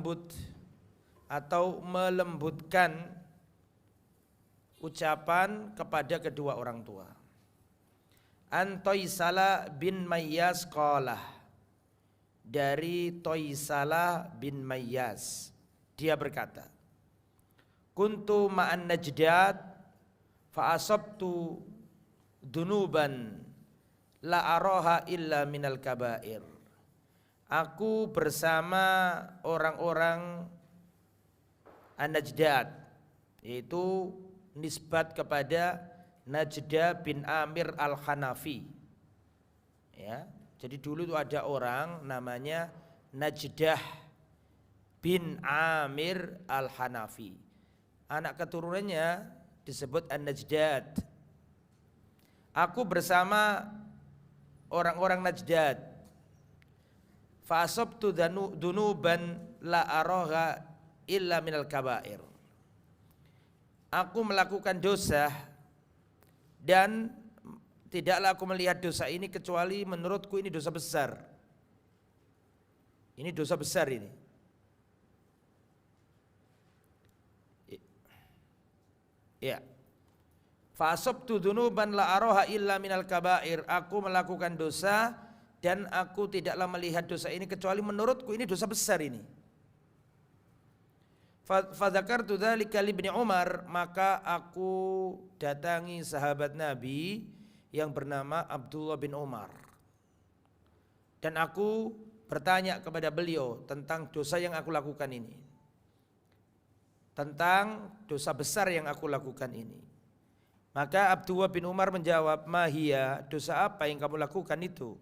lembut atau melembutkan ucapan kepada kedua orang tua. An Toisala bin Mayyas qala, dari Toisala bin Mayyas, dia berkata, kuntu ma'an najdat fa asabtu dunuban la araha illa minal kabair. Aku bersama orang-orang An-Najdat, yaitu nisbat kepada Najdah bin Amir al-Hanafi. Ya, jadi dulu itu ada orang namanya Najdah bin Amir al-Hanafi. Anak keturunannya disebut An-Najdat. Aku bersama orang-orang Najdat. Fa asabtu dunuban la araha illa minal kabair. Aku melakukan dosa dan tidaklah aku melihat dosa ini kecuali menurutku ini dosa besar. Ini dosa besar ini. Ya. Fa asabtu dunuban la araha illa minal kabair. Aku melakukan dosa dan aku tidaklah melihat dosa ini kecuali menurutku ini dosa besar ini. Fadzakartu dzalika li Ibnu Umar, maka aku datangi sahabat Nabi yang bernama Abdullah bin Umar. Dan aku bertanya kepada beliau tentang dosa yang aku lakukan ini. Tentang dosa besar yang aku lakukan ini. Maka Abdullah bin Umar menjawab, "Mahia, dosa apa yang kamu lakukan itu?"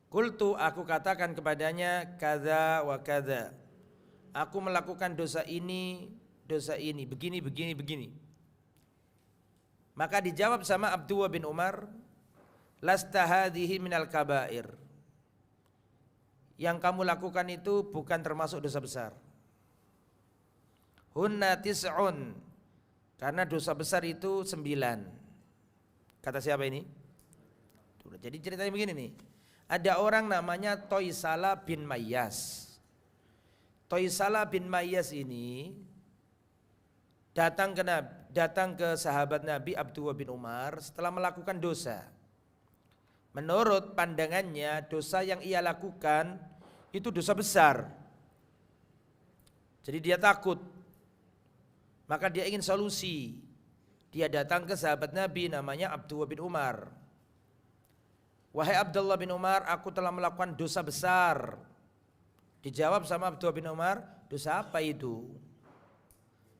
Qultu, aku katakan kepadanya, "Kadza wa kadza." Aku melakukan dosa ini, begini. Maka dijawab sama Abdullah bin Umar, lasta hadhihi minal kabair. Yang kamu lakukan itu bukan termasuk dosa besar. Hunna tis'un, karena dosa besar itu 9. Kata siapa ini? Jadi ceritanya begini nih. Ada orang namanya Toisala bin Mayyas. Toisala bin Mayyas ini datang ke sahabat Nabi Abdullah bin Umar setelah melakukan dosa. Menurut pandangannya dosa yang ia lakukan itu dosa besar. Jadi dia takut. Maka dia ingin solusi. Dia datang ke sahabat Nabi namanya Abdullah bin Umar. Wahai Abdullah bin Umar, aku telah melakukan dosa besar. Dijawab sama Abdullah bin Umar, dosa apa itu?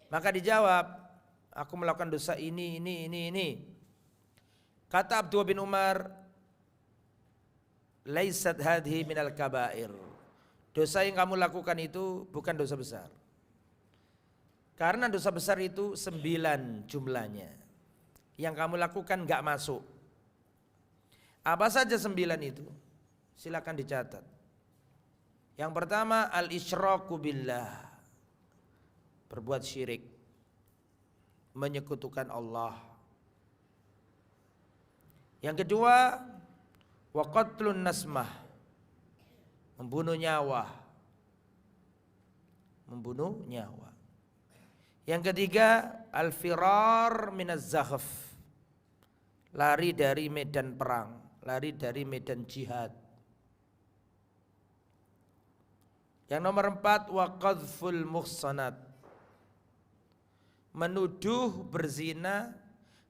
Maka dijawab, aku melakukan dosa ini. Kata Abdullah bin Umar, laisat hadhi minal kabair. Dosa yang kamu lakukan itu bukan dosa besar. Karena dosa besar itu 9 jumlahnya. Yang kamu lakukan enggak masuk. Apa saja 9 itu? Silakan dicatat. Yang pertama, al-isyraku billah. Berbuat syirik. Menyekutukan Allah. Yang kedua, wa qatlun nasmah. Membunuh nyawa. Yang ketiga, al-firar minaz zakhf. Lari dari medan perang, lari dari medan jihad. Yang nomor 4, wa qadhful muhsanat. Menuduh berzina,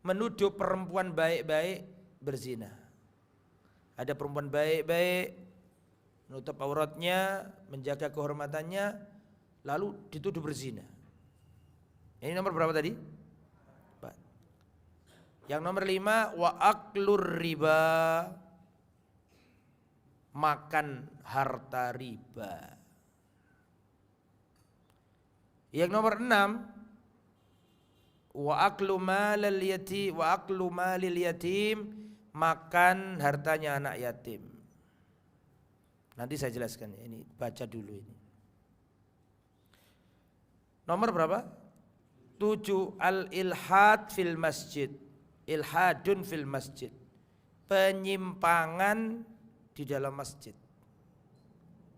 menuduh perempuan baik-baik berzina. Ada perempuan baik-baik, menutup auratnya, menjaga kehormatannya, lalu dituduh berzina. Ini nomor berapa tadi? 4. Yang nomor 5, wa aklur riba. Makan harta riba. Yang nomor 6, wa aklu malil yatim, makan hartanya anak yatim. Nanti saya jelaskan, ini baca dulu ini. Nomor berapa? 7, al-ilhad fil masjid. Ilhadun fil masjid. Penyimpangan di dalam masjid.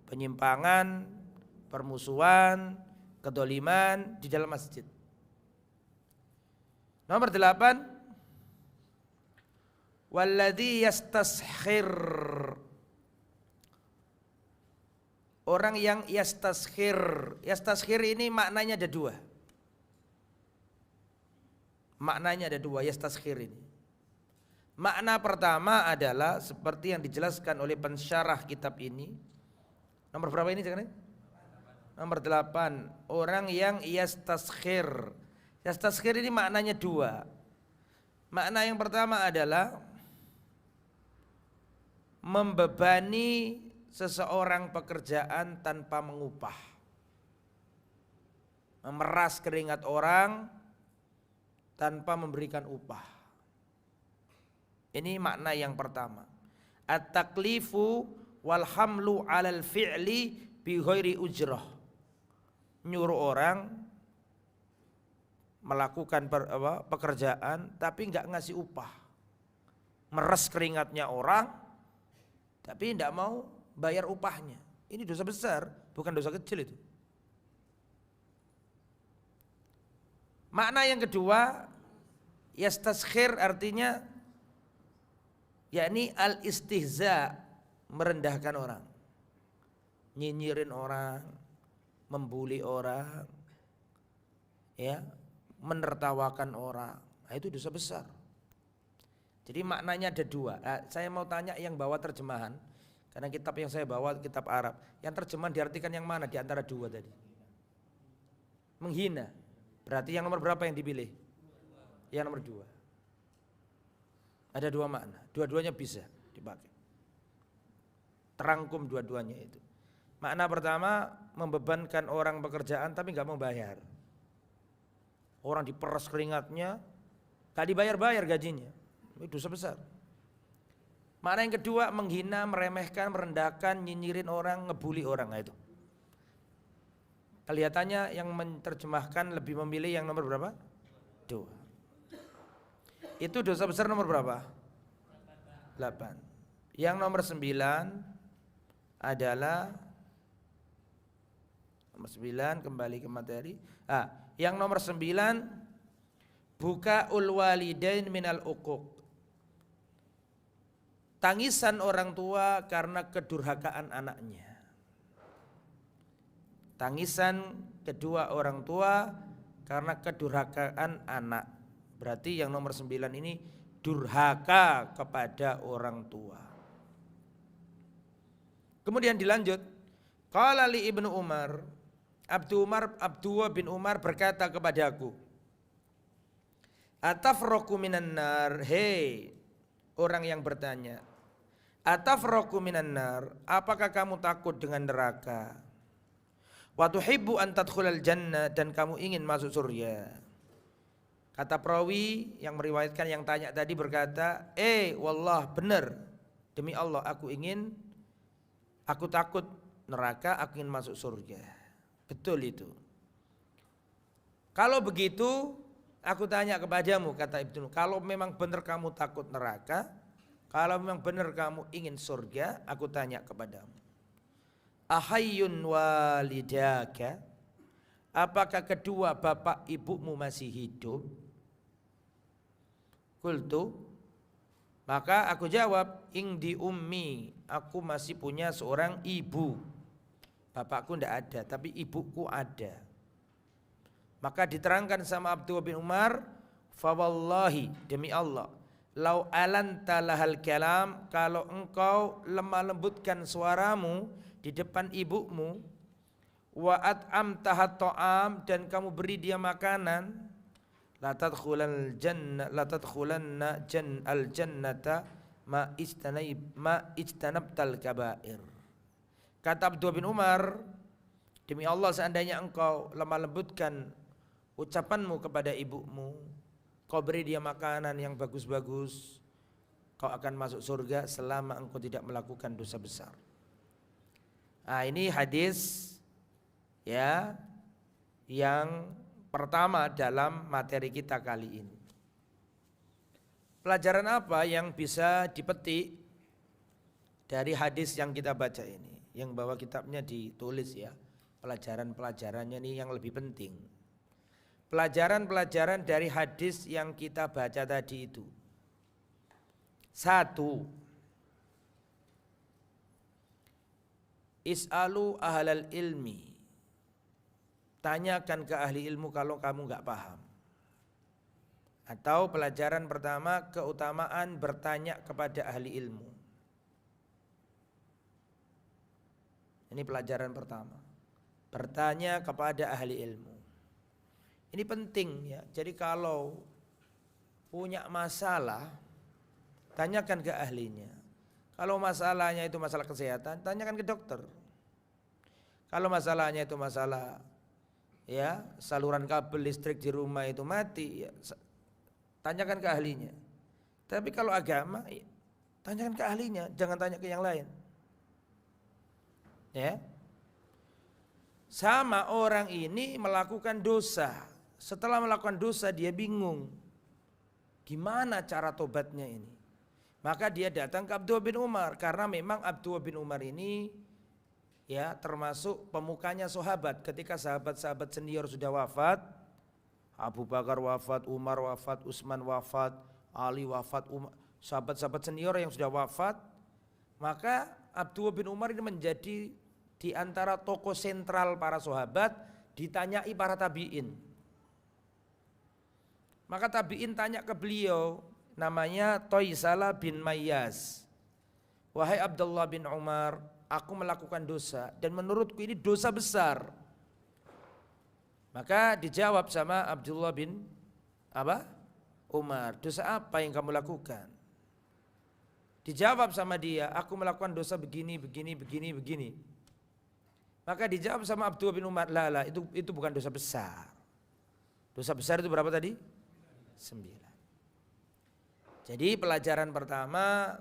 Penyimpangan permusuhan, kedoliman di dalam masjid. Nomor 8, walladzi yastaskhir, orang yang yastaskhir. Yastaskhir ini maknanya ada dua. Maknanya ada dua yastaskhir ini. Makna pertama adalah seperti yang dijelaskan oleh pensyarah kitab ini. Nomor berapa ini sekarang? Nomor 8, orang yang yastaskhir. Yastaskhir ini maknanya dua. Makna yang pertama adalah membebani seseorang pekerjaan tanpa mengupah. Memeras keringat orang tanpa memberikan upah. Ini makna yang pertama. At-taklifu wal hamlu 'alal fi'li bi ghairi ujrah. Nyuruh orang melakukan pekerjaan tapi enggak ngasih upah. Meres keringatnya orang tapi enggak mau bayar upahnya. Ini dosa besar, bukan dosa kecil itu. Makna yang kedua, yastaskhir artinya yakni al-istihza, merendahkan orang, nyinyirin orang, membuli orang, ya, menertawakan orang. Nah, itu dosa besar. Jadi maknanya ada dua. Nah, saya mau tanya yang bawa terjemahan, karena kitab yang saya bawa kitab Arab. Yang terjemahan diartikan yang mana di antara dua tadi? Menghina. Berarti yang nomor berapa yang dipilih? Yang nomor 2. Ada dua makna, dua-duanya bisa dipakai. Terangkum dua-duanya itu. Makna pertama, membebankan orang pekerjaan tapi nggak mau bayar. Orang diperas keringatnya, gak dibayar-bayar gajinya. Itu dosa besar. Makna yang kedua, menghina, meremehkan, merendahkan, nyinyirin orang, ngebully orang. Nah, itu. Kelihatannya yang menerjemahkan lebih memilih yang nomor berapa? 2. Itu dosa besar nomor berapa? 8. Yang nomor 9 adalah nomor 9, kembali ke materi. Yang nomor 9, buka ul walidain minal uquq. Tangisan orang tua karena kedurhakaan anaknya. Tangisan kedua orang tua karena kedurhakaan anak. Berarti yang nomor 9 ini durhaka kepada orang tua. Kemudian dilanjut, qala li Ibnu Umar, Abdullah bin Umar berkata kepadaku, atafraqu minan nar, hei orang yang bertanya, atafraqu minan nar, apakah kamu takut dengan neraka? Wa tuhibbu an tadkhulal jannah, dan kamu ingin masuk surga. Kata perawi yang meriwayatkan yang tanya tadi berkata, wallah benar, demi Allah aku takut neraka, aku ingin masuk surga. Betul itu. Kalau begitu aku tanya kepadamu, kata Ibnu, kalau memang benar kamu takut neraka, kalau memang benar kamu ingin surga, aku tanya kepadamu, ahayyun walidaka, apakah kedua bapak ibumu masih hidup? Qultu, maka aku jawab, indi ummi, aku masih punya seorang ibu. Bapakku tidak ada, tapi ibuku ada. Maka diterangkan sama Abdullah bin Umar, fa wallahi, demi Allah, lau alanta lahal kalam, kalau engkau lemah lembutkan suaramu di depan ibumu, wa at'amtaha ta'am, dan kamu beri dia makanan, la tadkhulanna al jannata ma ijtanabtal kabair. Kata Abdullah bin Umar, demi Allah seandainya engkau lemah lembutkan ucapanmu kepada ibumu, kau beri dia makanan yang bagus-bagus, kau akan masuk surga selama engkau tidak melakukan dosa besar. Ini hadis ya yang pertama dalam materi kita kali ini. Pelajaran apa yang bisa dipetik dari hadis yang kita baca ini? Yang bawa kitabnya ditulis ya, pelajaran-pelajarannya ini yang lebih penting. Pelajaran-pelajaran dari hadis yang kita baca tadi itu. 1. Is'alu ahlal ilmi. Tanyakan ke ahli ilmu kalau kamu enggak paham. Atau pelajaran pertama, keutamaan bertanya kepada ahli ilmu. Ini pelajaran pertama. Bertanya kepada ahli ilmu. Ini penting ya. Jadi kalau punya masalah, tanyakan ke ahlinya. Kalau masalahnya itu masalah kesehatan, tanyakan ke dokter. Kalau masalahnya itu masalah ya saluran kabel listrik di rumah itu mati, ya, tanyakan ke ahlinya. Tapi kalau agama, ya, tanyakan ke ahlinya, jangan tanya ke yang lain. Ya. Sama orang ini melakukan dosa. Setelah melakukan dosa dia bingung. Gimana cara tobatnya ini? Maka dia datang ke Abdullah bin Umar karena memang Abdullah bin Umar ini ya termasuk pemukanya sahabat. Ketika sahabat-sahabat senior sudah wafat, Abu Bakar wafat, Umar wafat, Utsman wafat, Ali wafat, sahabat-sahabat senior yang sudah wafat, maka Abdullah bin Umar ini menjadi di antara tokoh sentral para sahabat, ditanyai para tabi'in. Maka tabi'in tanya ke beliau, namanya Toisalah bin Mayyaz. Wahai Abdullah bin Umar, aku melakukan dosa dan menurutku ini dosa besar. Maka dijawab sama Abdullah bin Umar, dosa apa yang kamu lakukan? Dijawab sama dia, aku melakukan dosa begini. Maka dijawab sama Abdullah bin Umar, lah itu bukan dosa besar. Dosa besar itu berapa tadi? 9. Jadi pelajaran pertama,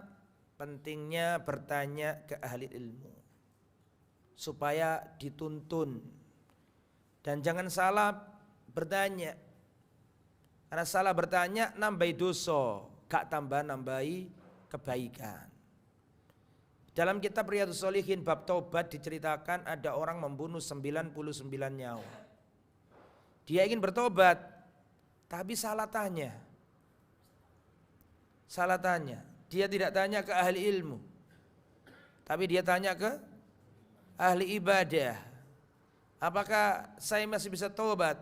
pentingnya bertanya ke ahli ilmu supaya dituntun. Dan jangan salah bertanya. Karena salah bertanya nambahi dosa, gak nambahi kebaikan. Dalam kitab Riyadhus Shalihin bab taubat diceritakan ada orang membunuh 99 nyawa. Dia ingin bertobat, tapi salah tanya. Dia tidak tanya ke ahli ilmu, tapi dia tanya ke ahli ibadah. Apakah saya masih bisa tobat?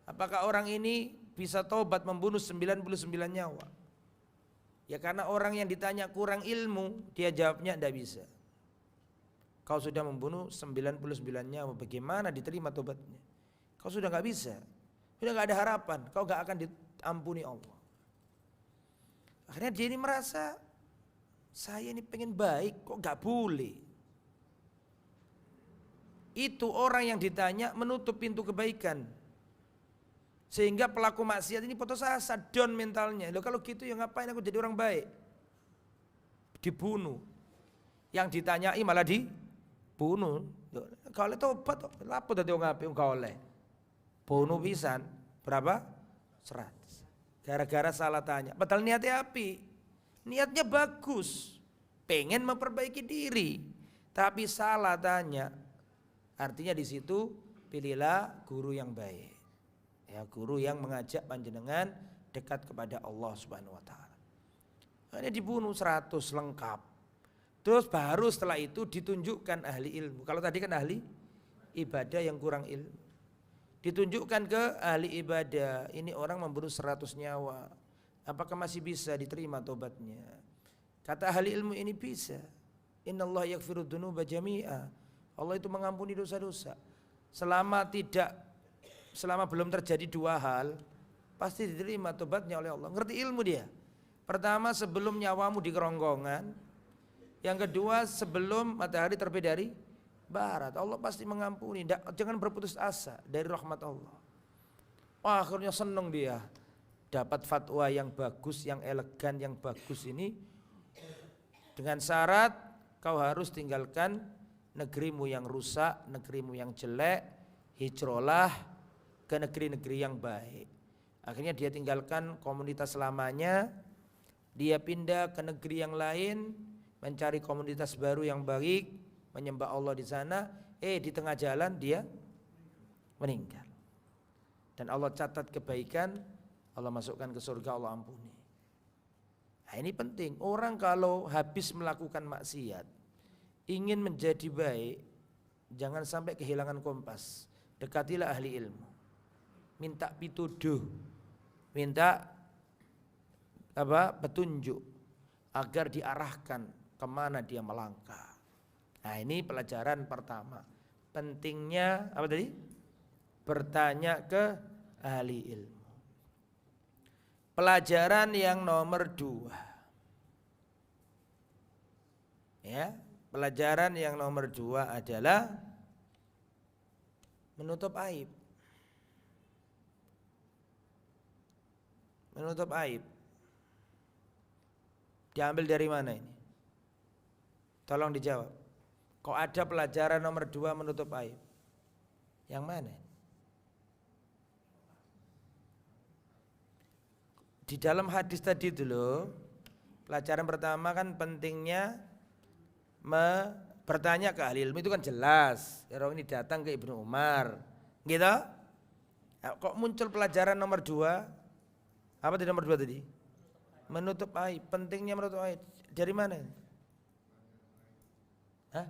Apakah orang ini bisa tobat membunuh 99 nyawa? Ya karena orang yang ditanya kurang ilmu, dia jawabnya tidak bisa. Kau sudah membunuh 99 nyawa, bagaimana diterima tobatnya? Kau sudah gak bisa, sudah gak ada harapan, kau gak akan diampuni Allah. Akhirnya dia ini merasa, saya ini pengen baik, kok gak boleh. Itu orang yang ditanya menutup pintu kebaikan. Sehingga pelaku maksiat ini putus asa, down mentalnya. Loh kalau gitu ya ngapain aku jadi orang baik? Dibunuh. Yang ditanyai malah dibunuh. Kalau tobat, lapor tadi orang api, enggak oleh. Bunuh pisan, berapa? 100. Gara-gara salah tanya. Padahal niatnya api. Niatnya bagus. Pengen memperbaiki diri. Tapi salah tanya. Artinya di situ pilihlah guru yang baik. Ya, guru yang mengajak panjenengan dekat kepada Allah Subhanahu wa taala. Ini dibunuh 100 lengkap. Terus baru setelah itu ditunjukkan ahli ilmu. Kalau tadi kan ahli ibadah yang kurang ilmu. Ditunjukkan ke ahli ibadah, ini orang membunuh 100 nyawa. Apakah masih bisa diterima tobatnya? Kata ahli ilmu ini bisa. Innallaha yaghfiru dzunuba jami'a. Allah itu mengampuni dosa-dosa. Selama belum terjadi dua hal, pasti diterima tobatnya oleh Allah. Ngerti ilmu dia. Pertama, sebelum nyawamu di kerongkongan. Yang kedua, sebelum matahari terbit dari barat. Allah pasti mengampuni. Jangan berputus asa dari rahmat Allah. Wah, akhirnya senang dia. Dapat fatwa yang bagus, yang elegan, yang bagus ini. Dengan syarat kau harus tinggalkan negerimu yang rusak, negerimu yang jelek, hijrahlah ke negeri-negeri yang baik. Akhirnya dia tinggalkan komunitas lamanya, dia pindah ke negeri yang lain, mencari komunitas baru yang baik, menyembah Allah di sana. di tengah jalan dia meninggal. Dan Allah catat kebaikan, Allah masukkan ke surga, Allah ampuni. Nah ini penting, orang kalau habis melakukan maksiat, ingin menjadi baik, jangan sampai kehilangan kompas. Dekatilah ahli ilmu, minta pituduh, minta petunjuk, agar diarahkan kemana dia melangkah. Nah ini pelajaran pertama, pentingnya apa tadi? Bertanya ke ahli ilmu. Pelajaran yang nomor 2, ya, pelajaran yang nomor 2 adalah menutup aib. Menutup aib. Diambil dari mana ini? Tolong dijawab. Kok ada pelajaran nomor 2 menutup aib? Yang mana? Di dalam hadis tadi itu loh, pelajaran pertama kan pentingnya bertanya ke ahli ilmu, itu kan jelas. Orang ini datang ke Ibnu Umar, gitu. Nah, kok muncul pelajaran nomor 2? Apa tadi nomor 2 tadi? Menutup aib, pentingnya menutup aib. Dari mana? Hah?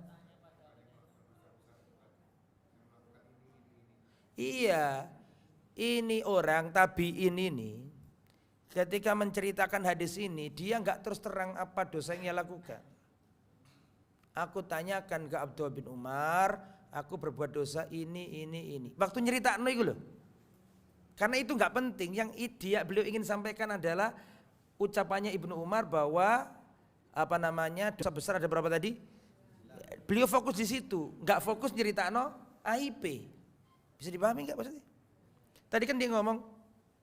Iya, ini orang tabi'in ini ketika menceritakan hadis ini, dia enggak terus terang apa dosa yang dia lakukan. Aku tanyakan ke Abdullah bin Umar, aku berbuat dosa ini. Waktu nyeritakno itu loh. Karena itu enggak penting, yang beliau ingin sampaikan adalah ucapannya Ibnu Umar bahwa dosa besar ada berapa tadi? Beliau fokus di situ, enggak fokus nyeritakno aib. Bisa dipahami enggak maksudnya? Tadi kan dia ngomong,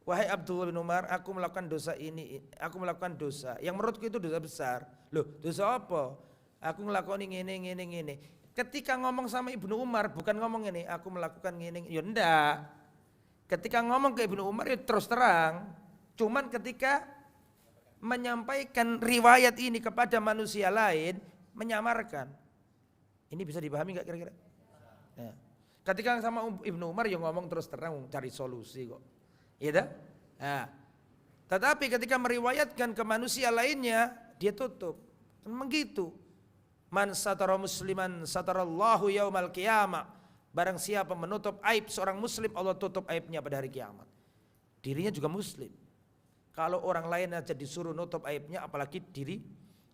wahai Abdullah bin Umar, aku melakukan dosa ini, aku melakukan dosa yang menurutku itu dosa besar. Loh, dosa apa? Aku melakukan ini. Ketika ngomong sama Ibnu Umar bukan ngomong ini, aku melakukan ini. Ya enggak. Ketika ngomong ke Ibnu Umar ya terus terang. Cuman ketika menyampaikan riwayat ini kepada manusia lain, menyamarkan. Ini bisa dipahami enggak kira-kira? Ya. Ketika sama Ibnu Umar yang ngomong terus terang, cari solusi kok. Iya dah? Nah, tetapi ketika meriwayatkan ke manusia lainnya, dia tutup. Memang gitu. Man satara musliman satarallahu yaumal qiyamah. Barang siapa menutup aib seorang muslim, Allah tutup aibnya pada hari kiamat. Dirinya juga muslim. Kalau orang lain aja disuruh nutup aibnya, apalagi diri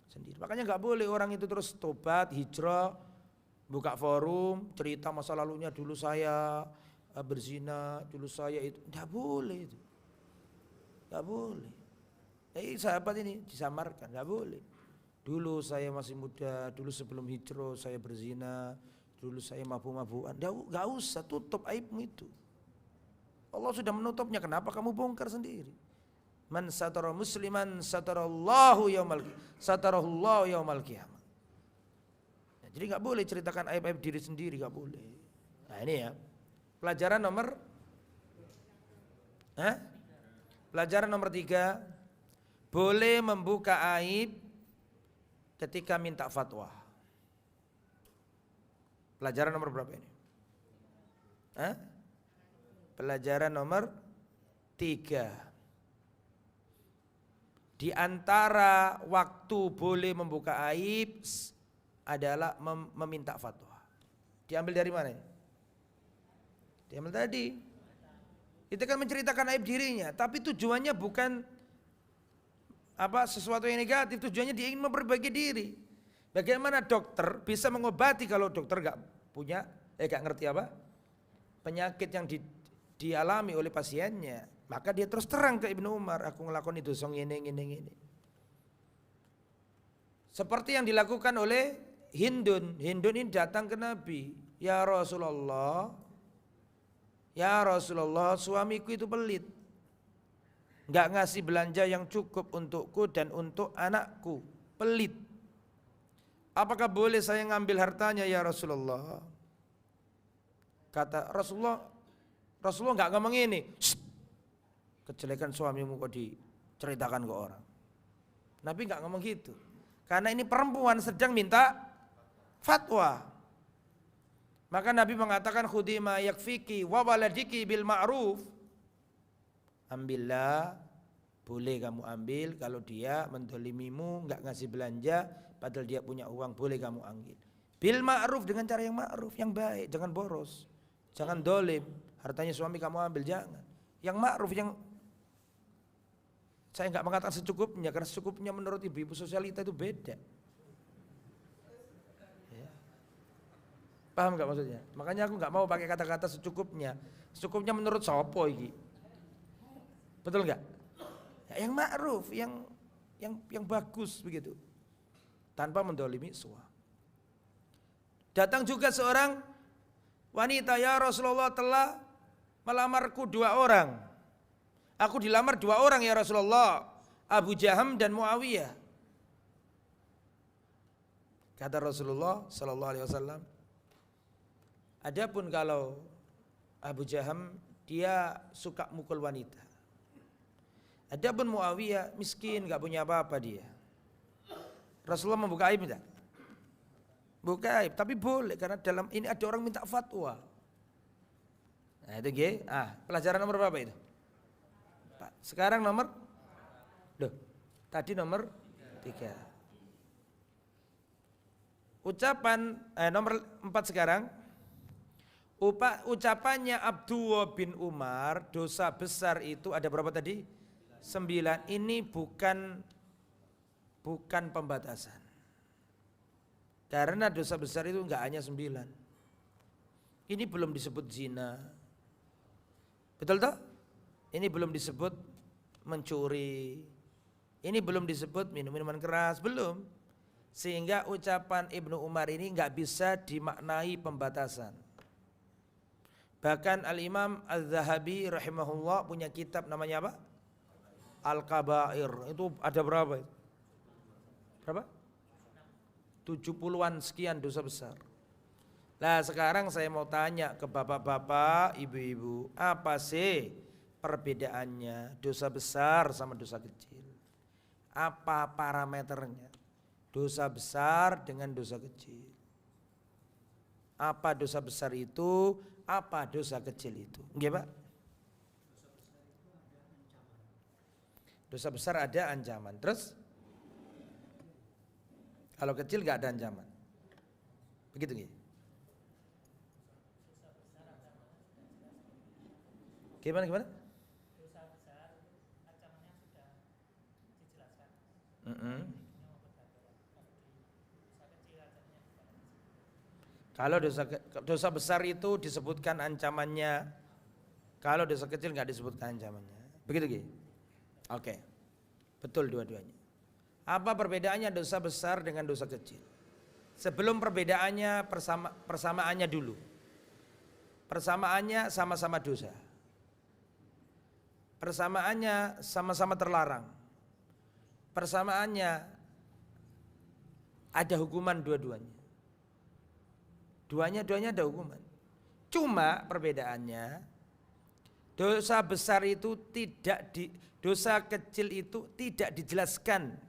sendiri. Makanya enggak boleh orang itu terus tobat, hijrah, buka forum, cerita masa lalunya, dulu saya berzina, dulu saya itu. Enggak boleh itu. Enggak boleh. Sahabat ini disamarkan, enggak boleh. Dulu saya masih muda, dulu sebelum hijrah saya berzina, dulu saya mabuk-mabukan. Enggak usah, tutup aibmu itu. Allah sudah menutupnya, kenapa kamu bongkar sendiri? Man satara musliman satarallahu yaumal qiyamah. Jadi nggak boleh ceritakan aib-aib diri sendiri, nggak boleh. Nah ini ya pelajaran nomor, pelajaran nomor 3, boleh membuka aib ketika minta fatwa. Pelajaran nomor berapa ini? Pelajaran nomor 3. Di antara waktu boleh membuka aib adalah meminta fatwa. Diambil dari mana? Diambil tadi. Itu kan menceritakan aib dirinya, tapi tujuannya bukan sesuatu yang negatif, tujuannya dia ingin memperbaiki diri. Bagaimana dokter bisa mengobati kalau dokter enggak punya enggak ngerti penyakit yang dialami oleh pasiennya. Maka dia terus terang ke Ibnu Umar, aku ngelakuin itu ini. Seperti yang dilakukan oleh Hindun ini datang ke Nabi, ya Rasulullah, suamiku itu pelit, enggak ngasih belanja yang cukup untukku dan untuk anakku, pelit. Apakah boleh saya ngambil hartanya ya Rasulullah? Kata Rasulullah enggak ngomong ini. Kejelekan suamimu kok diceritakan ke orang. Nabi enggak ngomong gitu. Karena ini perempuan sedang minta fatwa. Maka Nabi mengatakan khudhi ma yakfiki wa waladiki bil ma'ruf. Ambillah, boleh kamu ambil kalau dia mendolimimu, enggak ngasih belanja padahal dia punya uang, boleh kamu ambil. Bil ma'ruf, dengan cara yang ma'ruf, yang baik, jangan boros. Jangan dolim, hartanya suami kamu ambil, jangan. Yang ma'ruf, yang saya enggak mengatakan secukupnya, karena secukupnya menurut ibu-ibu sosialita itu beda. Paham gak maksudnya? Makanya aku gak mau pakai kata-kata secukupnya. Secukupnya menurut sopo iki. Betul gak? Ya, yang ma'ruf, yang bagus begitu. Tanpa mendolimi suami. Datang juga seorang wanita, ya Rasulullah, telah melamarku 2 orang. Aku dilamar 2 orang ya Rasulullah, Abu Jaham dan Muawiyah. Kata Rasulullah sallallahu alaihi wasallam, adapun kalau Abu Jaham dia suka mukul wanita. Adapun Muawiyah miskin, enggak punya apa-apa dia. Rasulullah membuka aib enggak? Buka aib, tapi boleh karena dalam ini ada orang minta fatwa. Nah itu G. Pelajaran nomor berapa itu? Sekarang nomor tadi nomor 3. Ucapan nomor 4 sekarang. Ucapannya Abdullah bin Umar, dosa besar itu ada berapa tadi? 9. Ini bukan pembatasan. Karena dosa besar itu enggak hanya 9. Ini belum disebut zina. Betul toh? Ini belum disebut mencuri. Ini belum disebut minum minuman keras, belum. Sehingga ucapan Ibnu Umar ini enggak bisa dimaknai pembatasan. Bahkan Al-Imam Al-Zahabi rahimahullah punya kitab namanya apa? Al-Kabair. Itu ada berapa? Berapa? 70-an sekian dosa besar. Nah sekarang saya mau tanya ke bapak-bapak, ibu-ibu, apa sih perbedaannya dosa besar sama dosa kecil? Apa parameternya? Dosa besar dengan dosa kecil. Apa dosa besar itu? Apa dosa kecil itu? Nggih, Pak? Dosa besar ada ancaman. Terus kalau kecil enggak ada ancaman. Begitu nggih? Gimana? Dosa besar ancamannya sudah dijelaskan. Kalau dosa besar itu disebutkan ancamannya, kalau dosa kecil nggak disebutkan ancamannya. Begitu gitu. Oke, betul dua-duanya. Apa perbedaannya dosa besar dengan dosa kecil? Sebelum perbedaannya persamaannya dulu. Persamaannya sama-sama dosa. Persamaannya sama-sama terlarang. Persamaannya ada hukuman dua-duanya. Duanya ada hukuman. Cuma perbedaannya dosa besar itu dosa kecil itu tidak dijelaskan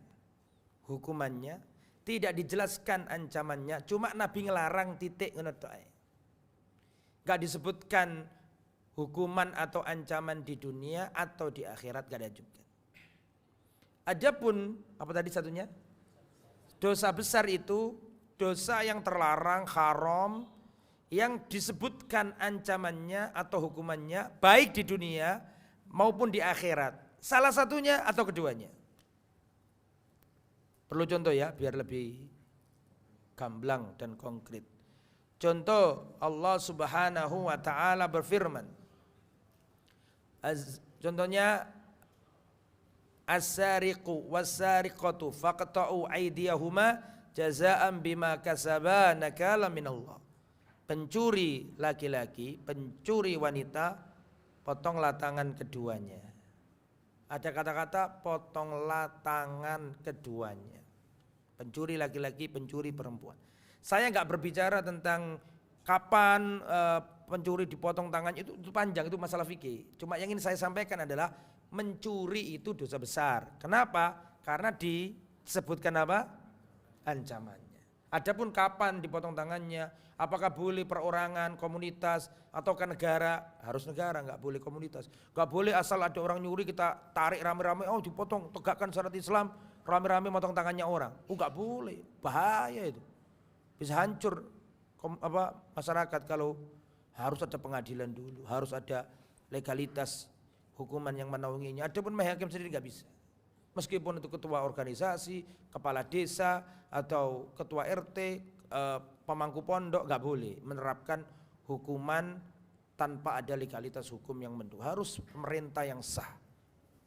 hukumannya, tidak dijelaskan ancamannya, cuma Nabi ngelarang titik ngono tok ae. Enggak disebutkan hukuman atau ancaman di dunia atau di akhirat, enggak ada juga. Adapun apa tadi satunya? Dosa besar itu dosa yang terlarang, haram, yang disebutkan ancamannya atau hukumannya baik di dunia maupun di akhirat. Salah satunya atau keduanya. Perlu contoh ya biar lebih gamblang dan konkret. Contoh Allah Subhanahu wa taala berfirman. Contohnya as-sariqu was-sariqatu faqta'u aydiyahuma jazaa'an bima kasaba nakala minallah. Pencuri laki-laki, pencuri wanita, potonglah tangan keduanya. Ada kata-kata potonglah tangan keduanya. Pencuri laki-laki, pencuri perempuan. Saya enggak berbicara tentang kapan pencuri dipotong tangannya, itu panjang, itu masalah fikih. Cuma yang ingin saya sampaikan adalah mencuri itu dosa besar. Kenapa? Karena disebutkan apa? Ancamannya. Adapun kapan dipotong tangannya, apakah boleh perorangan, komunitas, ataukah negara? Harus negara, nggak boleh komunitas. Nggak boleh asal ada orang nyuri kita tarik rame-rame, oh dipotong, tegakkan syariat Islam, rame-rame motong tangannya orang. Oh nggak boleh, bahaya itu. Bisa hancur masyarakat kalau harus ada pengadilan dulu, harus ada legalitas hukuman yang menaunginya. Adapun majelis hakim sendiri nggak bisa. Meskipun itu ketua organisasi, kepala desa, atau ketua RT, pemangku pondok, nggak boleh menerapkan hukuman tanpa ada legalitas hukum yang mendukung. Harus pemerintah yang sah.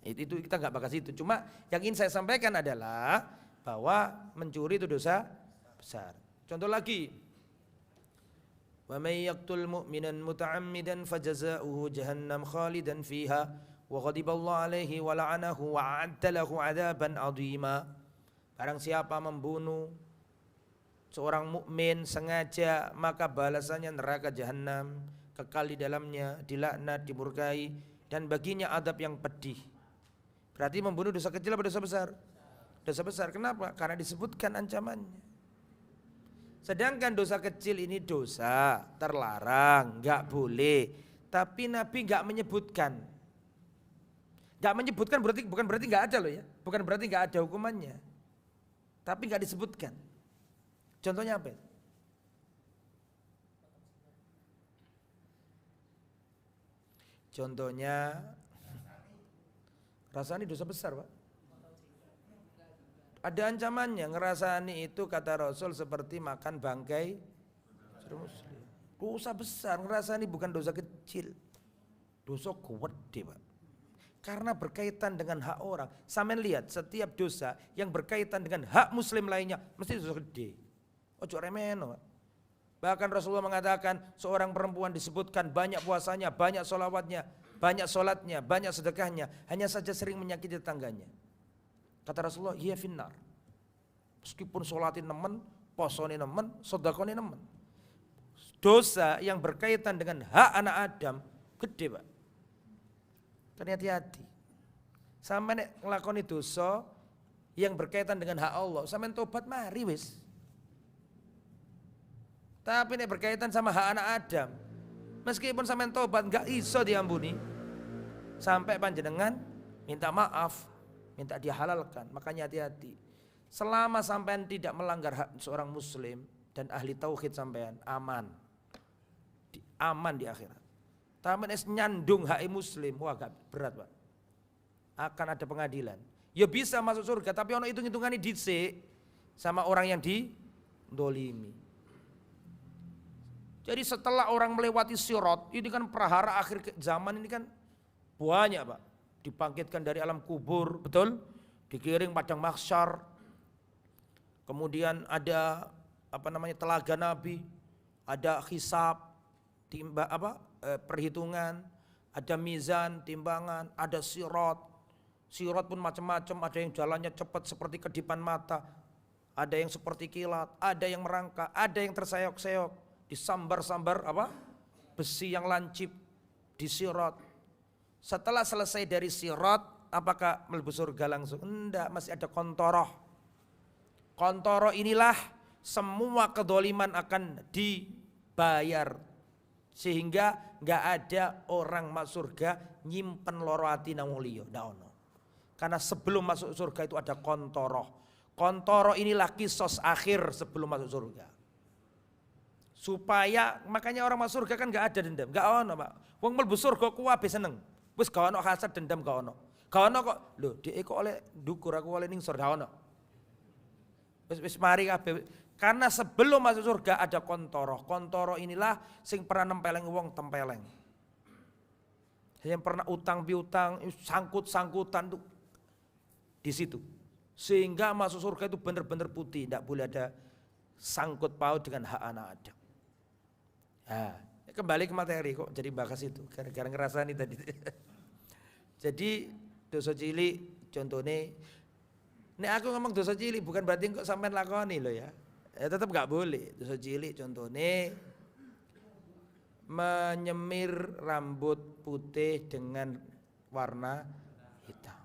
Itu kita nggak bahas itu. Cuma yang ingin saya sampaikan adalah bahwa mencuri itu dosa besar. Contoh lagi, wa may yaqtul mu'minan muta'ammidan fajaza'uhu jahannam khalidan fiha wa ghadiballahu alaihi wa la'anahu wa a'adda lahu 'adzaban 'azima. Barang siapa membunuh seorang mukmin sengaja, maka balasannya neraka jahanam, kekal di dalamnya, dilaknat, dimurkai, dan baginya adab yang pedih. Berarti membunuh dosa kecil atau dosa besar? Dosa besar. Kenapa? Karena disebutkan ancamannya. Sedangkan dosa kecil ini dosa terlarang, nggak boleh. Tapi Nabi nggak menyebutkan. Nggak menyebutkan bukan berarti nggak ada loh ya. Bukan berarti nggak ada hukumannya. Tapi nggak disebutkan. Contohnya apa? Contohnya rasani dosa besar, Pak. Ada ancamannya. Ngerasani itu kata Rasul seperti makan bangkai muslim. Dosa besar. Ngerasani bukan dosa kecil. Dosa gede, Pak. Karena berkaitan dengan hak orang. Sampeyan lihat setiap dosa yang berkaitan dengan hak muslim lainnya mesti dosa gede. Ojo remeno. Bahkan Rasulullah mengatakan seorang perempuan disebutkan banyak puasanya, banyak sholawatnya, banyak sholatnya, banyak sedekahnya, hanya saja sering menyakiti tetangganya. Kata Rasulullah, iya finnar. Meskipun sholatin nemen, posoni nemen, sedekahnya nemen. Dosa yang berkaitan dengan hak anak Adam gede, Pak. Hati-hati. Sampai nek nglakoni dosa yang berkaitan dengan hak Allah, sampean tobat mari wis. Tapi nek berkaitan sama hak anak Adam, meskipun sampean tobat enggak iso diampuni. Sampai panjenengan minta maaf, minta dihalalkan. Makanya hati-hati. Selama sampean tidak melanggar hak seorang muslim dan ahli tauhid sampean aman. Aman di akhirat. Tapi es nyandung hak muslim, wah agak berat, Pak. Akan ada pengadilan. Ya bisa masuk surga, tapi ono hitung-hitungannya dhisik sama orang yang didolimi. Jadi setelah orang melewati sirat, ini kan prahara akhir zaman ini kan banyak, Pak. Dibangkitkan dari alam kubur, betul? Dikiring padang mahsyar. Kemudian ada telaga Nabi, ada hisab, perhitungan, ada mizan, timbangan, ada sirat. Sirat pun macam-macam, ada yang jalannya cepat seperti kedipan mata, ada yang seperti kilat, ada yang merangkak, ada yang terseok-seok, disambar-sambar besi yang lancip di sirat. Setelah selesai dari sirat, apakah mlebu surga langsung? Enggak, masih ada kontoroh. Kontoroh inilah semua kedoliman akan dibayar. Sehingga nggak ada orang masuk surga nyimpen loro ati nang wong liya, ndak ono. Karena sebelum masuk surga itu ada kontoroh. Kontoroh inilah kisos akhir sebelum masuk surga. Supaya makanya orang masuk surga kan nggak ada dendam, nggak ono, Pak. Wong mlebu surga kuwabe seneng. Wis gak ono hasad dendam gak ono. Gak ono kok. Lho, dhek kok oleh ndukur aku oleh ning surga ono. Wis mari kabeh. Karena sebelum masuk surga ada kontoroh. Kontoroh inilah sing pernah nempeleng wong tempeleng. Yang pernah utang piutang, sangkut-sangkutan tuh di situ. Sehingga masuk surga itu benar-benar putih, tidak boleh ada sangkut paut dengan hak anak Adam. Nah, kembali ke materi kok jadi bahas itu, gara-gara ngerasani tadi. Jadi dosa cilik contohnya, nek aku ngomong dosa cilik bukan berarti kok sampean lakoni loh ya. Tetap nggak boleh. Dosa cilik contohnya menyemir rambut putih dengan warna hitam.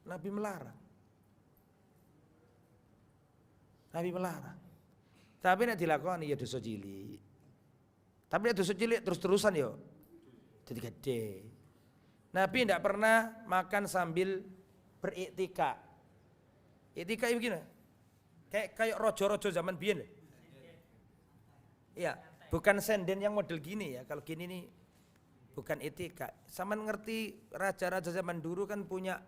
Nabi melarang. Nabi melarang. Tapi nek dilakoni ya dosa cilik. Tapi nek dosa cilik terus-terusan yo jadi gede. Nabi tidak pernah makan sambil beriktikaf. Iktikaf begini. Kayak rojo-rojo zaman biyen. Iya, bukan senden yang model gini ya. Kalau gini nih bukan iktikaf. Sama ngerti raja-raja zaman dulu kan punya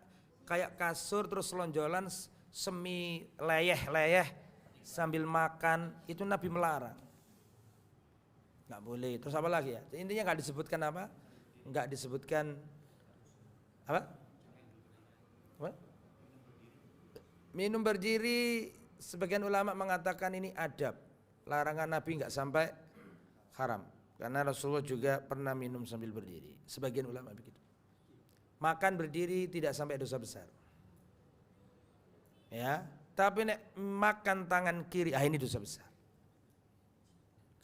kayak kasur terus lonjolan semi leyeh-leyeh sambil makan, itu Nabi melarang. Nggak boleh. Terus apa lagi ya? Intinya nggak disebutkan apa? Nggak disebutkan apa? Apa? Minum berdiri, sebagian ulama mengatakan ini adab. Larangan Nabi nggak sampai haram. Karena Rasulullah juga pernah minum sambil berdiri. Sebagian ulama begitu. Makan berdiri tidak sampai dosa besar. Ya, tapi nek makan tangan kiri, ini dosa besar.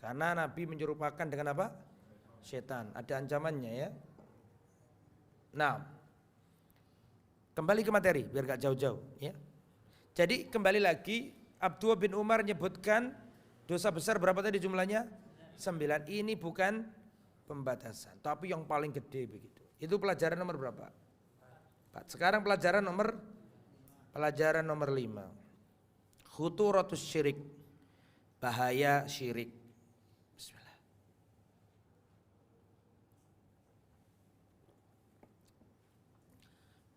Karena Nabi menyerupakan dengan apa? Setan. Ada ancamannya ya. Nah, kembali ke materi biar gak jauh-jauh ya. Jadi kembali lagi Abdullah bin Umar menyebutkan dosa besar berapa tadi jumlahnya? 9. Ini bukan pembatasan, tapi yang paling gede begitu. Itu pelajaran nomor berapa? 4. Sekarang pelajaran nomor 5. Khuturatus syirik. Bahaya syirik. Bismillah.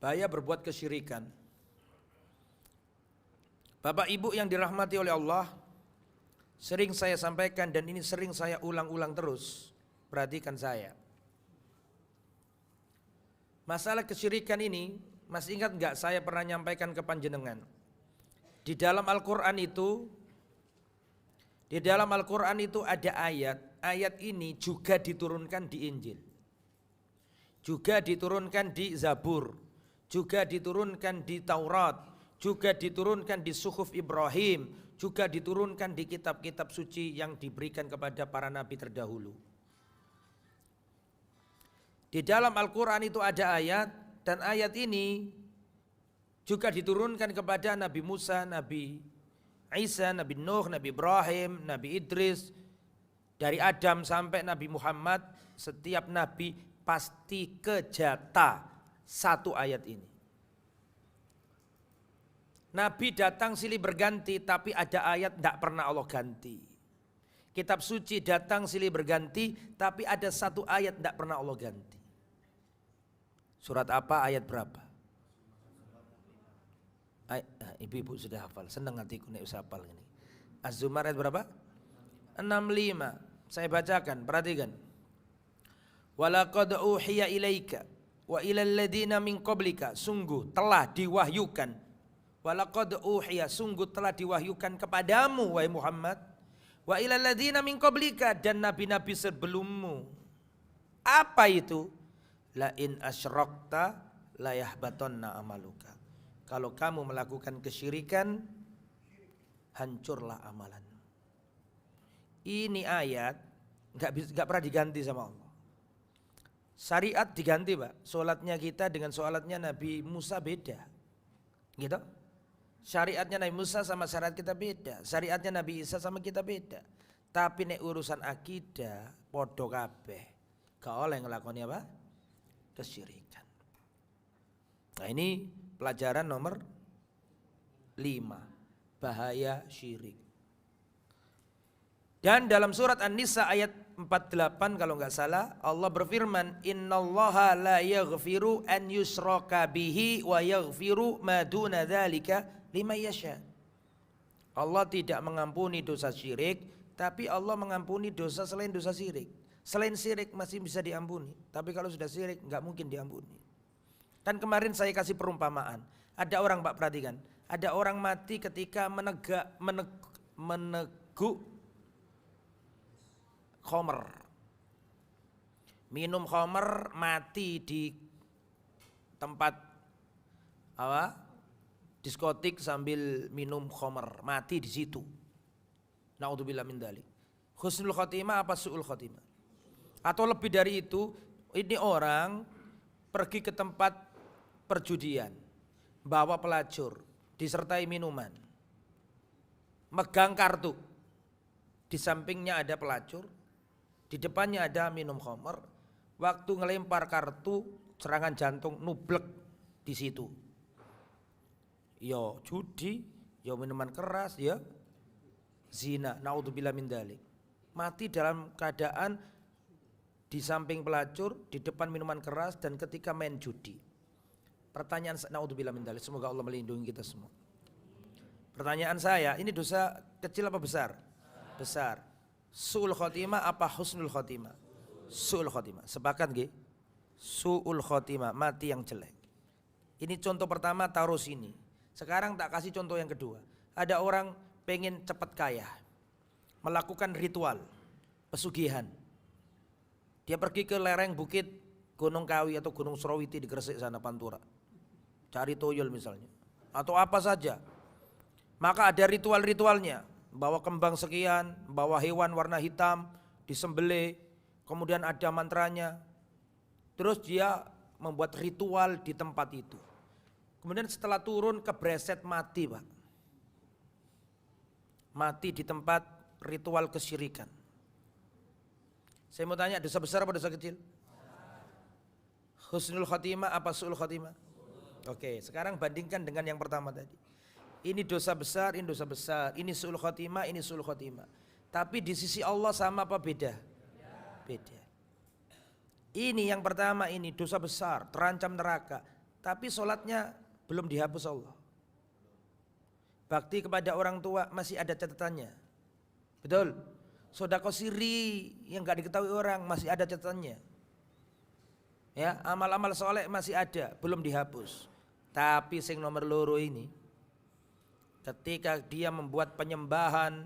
Bahaya berbuat kesyirikan. Bapak Ibu yang dirahmati oleh Allah, sering saya sampaikan dan ini sering saya ulang-ulang terus. Perhatikan saya. Masalah kesyirikan ini, masih ingat enggak saya pernah nyampaikan ke panjenengan? Di dalam Al-Qur'an itu ada ayat ini juga diturunkan di Injil. Juga diturunkan di Zabur, juga diturunkan di Taurat, juga diturunkan di Suhuf Ibrahim, juga diturunkan di kitab-kitab suci yang diberikan kepada para nabi terdahulu. Di dalam Al-Qur'an itu ada ayat, dan ayat ini juga diturunkan kepada Nabi Musa, Nabi Isa, Nabi Nuh, Nabi Ibrahim, Nabi Idris, dari Adam sampai Nabi Muhammad. Setiap nabi pasti kejata satu ayat ini. Nabi datang silih berganti, tapi ada ayat tidak pernah Allah ganti. Kitab suci datang silih berganti, tapi ada satu ayat tidak pernah Allah ganti. Surat apa, ayat berapa? Ibu-ibu sudah hafal, senang hatiku nek usah hafal ini. Az-Zumar ayat berapa? 65. Saya bacakan, perhatikan. Walaqad uhiya ilaika wa ilal ladina min qablika, sungguh telah diwahyukan. Walaqad uhiya, sungguh telah diwahyukan kepadamu wahai Muhammad, wa ilal ladina min qablika, dan nabi-nabi sebelummu. Apa itu? La in asyrakta la yahbatonna amaluka. Kalau kamu melakukan kesyirikan, hancurlah amalan. Ini ayat nggak pernah diganti sama Allah. Syariat diganti, Pak. Sholatnya kita dengan sholatnya Nabi Musa beda, gitu. Syariatnya Nabi Musa sama syariat kita beda. Syariatnya Nabi Isa sama kita beda. Tapi nek urusan akidah podo kabeh. Gak oleh ngelakoni apa? Kesyirikan. Nah ini pelajaran nomor 5. Bahaya syirik. Dan dalam surat An-Nisa ayat 48 kalau enggak salah, Allah berfirman, innallaha la yaghfiru an yushraka bihi wa yaghfiru ma duna dzalika liman yasha. Allah tidak mengampuni dosa syirik, tapi Allah mengampuni dosa selain dosa syirik. Selain syirik masih bisa diampuni, tapi kalau sudah syirik nggak mungkin diampuni. Kan kemarin saya kasih perumpamaan. Ada orang, Pak, perhatikan. Ada orang mati ketika meneguk khamr. Minum khamr, mati di tempat apa? Diskotik sambil minum khamr, mati di situ. Naudzubillah min dzalik. Husnul khotimah apa su'ul khotimah? Atau lebih dari itu, ini orang pergi ke tempat perjudian, bawa pelacur, disertai minuman, megang kartu, di sampingnya ada pelacur, di depannya ada minum khamr, waktu ngelempar kartu serangan jantung nublek di situ. Yo judi, yo minuman keras, ya zina, naudzubillah min dzalik. Mati dalam keadaan di samping pelacur, di depan minuman keras, dan ketika main judi. Pertanyaan, naudzubillah min dzalik, semoga Allah melindungi kita semua. Pertanyaan saya, ini dosa kecil apa besar? Besar. Su'ul khotimah apa husnul khotimah? Su'ul khotimah. Sepakat nggih? Su'ul khotimah, mati yang jelek. Ini contoh pertama, taruh sini. Sekarang tak kasih contoh yang kedua. Ada orang pengen cepat kaya, melakukan ritual pesugihan. Dia pergi ke lereng bukit Gunung Kawi atau Gunung Surawiti di Gresik sana, Pantura. Cari tuyul misalnya, atau apa saja. Maka ada ritual-ritualnya, bawa kembang sekian, bawa hewan warna hitam, disembelih, kemudian ada mantranya. Terus dia membuat ritual di tempat itu. Kemudian setelah turun kebreset mati, Pak. Mati di tempat ritual kesyirikan. Saya mau tanya, dosa besar apa dosa kecil? Husnul khotimah apa su'ul khotimah? Oke, sekarang bandingkan dengan yang pertama tadi. Ini dosa besar, ini dosa besar. Ini su'ul khotimah, ini su'ul khotimah. Tapi di sisi Allah sama apa beda? Beda. Ini yang pertama, ini dosa besar, terancam neraka. Tapi sholatnya belum dihapus Allah. Bakti kepada orang tua masih ada catatannya. Betul? Sedekah siri yang gak diketahui orang masih ada catatannya. Ya, amal-amal soleh masih ada, belum dihapus. Tapi sing nomor loro ini, ketika dia membuat penyembahan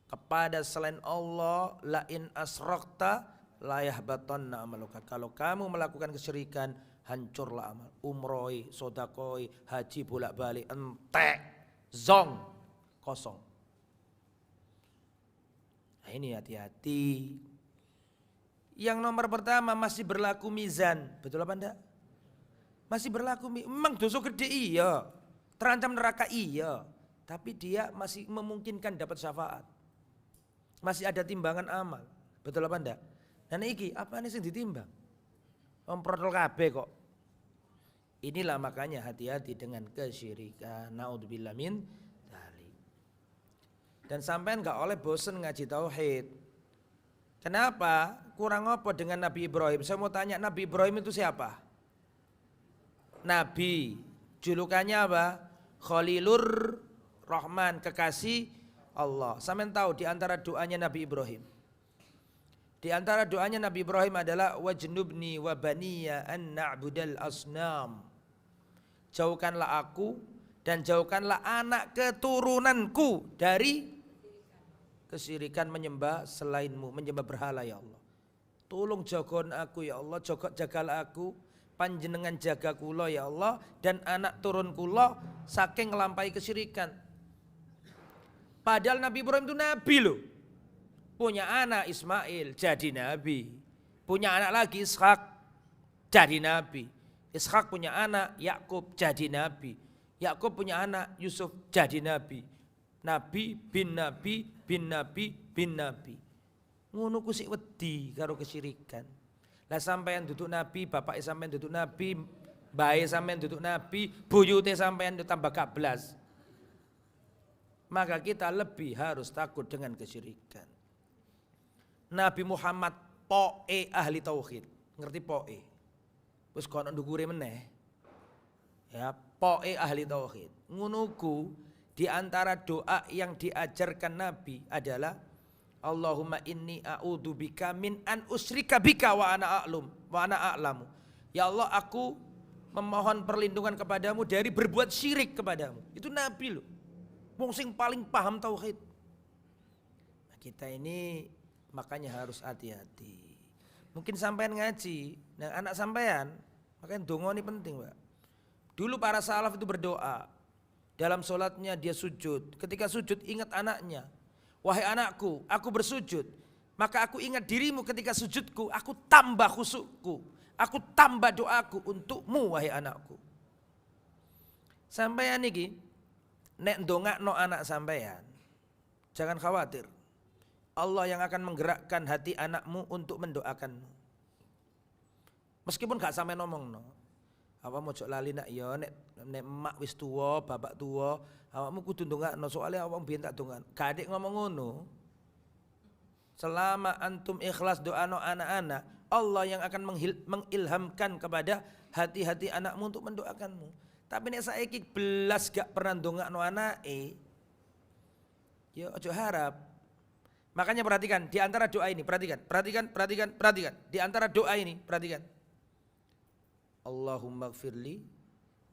kepada selain Allah, la in asrakta la yahbatanna amaluka. Kalau kamu melakukan kesyirikan, hancurlah amal. Umrohi, sodakoi, haji bolak-balik, entek, zong, kosong. Nah, ini hati-hati. Yang nomor pertama masih berlaku mizan, betul apa enggak? Masih berlaku, memang dosa gede iya, terancam neraka iya, tapi dia masih memungkinkan dapat syafaat. Masih ada timbangan amal, betul apa enggak? Dan iki apa nih yang ditimbang? Protol kabeh kok. Inilah makanya hati-hati dengan kesyirikan. Naudzubillah min dzalik. Dan sampean enggak oleh bosen ngaji tauhid. Kenapa? Kurang apa dengan Nabi Ibrahim? Saya mau tanya, Nabi Ibrahim itu siapa? Nabi, julukannya apa? Khalilur Rahman, kekasih Allah. Sampean tahu di antara doanya Nabi Ibrahim. Di antara doanya Nabi Ibrahim adalah wajnubni wa baniya an na'budal asnam. Jauhkanlah aku dan jauhkanlah anak keturunanku dari kesyirikan menyembah selainmu, menyembah berhala ya Allah. Tolong jagon aku ya Allah, jagalah aku, panjenengan jaga kula ya Allah, dan anak turun kula saking ngelampai kesyirikan. Padahal Nabi Ibrahim itu nabi loh. Punya anak Ismail jadi nabi. Punya anak lagi Ishak jadi nabi. Ishak punya anak Yakub jadi nabi. Yakub punya anak Yusuf jadi nabi. Nabi bin nabi bin nabi bin nabi. Ngono ku sik wedi karo kesyirikan. Lah sampean duduk nabi, bapak sampean duduk nabi, bae sampean duduk nabi, buyute sampean tambah kablas. Maka kita lebih harus takut dengan kesyirikan. Nabi Muhammad poe ahli tauhid. Ngerti poe? Wis kono ndukure meneh. Ya, poe ahli tauhid. Ngono ku di antara doa yang diajarkan Nabi adalah Allahumma inni a'udzubika min an usyrika bika wa ana a'lamu. Ya Allah, aku memohon perlindungan kepadamu dari berbuat syirik kepadamu. Itu Nabi loh. Wong sing paling paham tauhid. Nah, kita ini makanya harus hati-hati. Mungkin sampean ngaji, nah anak sampean, makanya donga ini penting, Pak. Dulu para salaf itu berdoa. Dalam sholatnya dia sujud. Ketika sujud ingat anaknya. Wahai anakku, aku bersujud. Maka aku ingat dirimu ketika sujudku. Aku tambah khusyukku. Aku tambah doaku untukmu wahai anakku. Sampeyan iki nek ndongakno anak sampeyan, jangan khawatir. Allah yang akan menggerakkan hati anakmu untuk mendoakanmu. Meskipun gak sampai ngomong no. Apa mojok lali nak ya nek emak wis tuwa, bapak tuwa, awakmu kudu ndongakno soalnya awak mbiyen tak dongan. Gak adik ngomong ngono. Selama antum ikhlas doano anak-anak, Allah yang akan mengilhamkan kepada hati-hati anakmu untuk mendoakanmu. Tapi nek saiki belas gak pernah ndongakno anake, ya ojo harap. Makanya perhatikan di antara doa ini, perhatikan. Di antara doa ini, perhatikan. Allahumma gfirli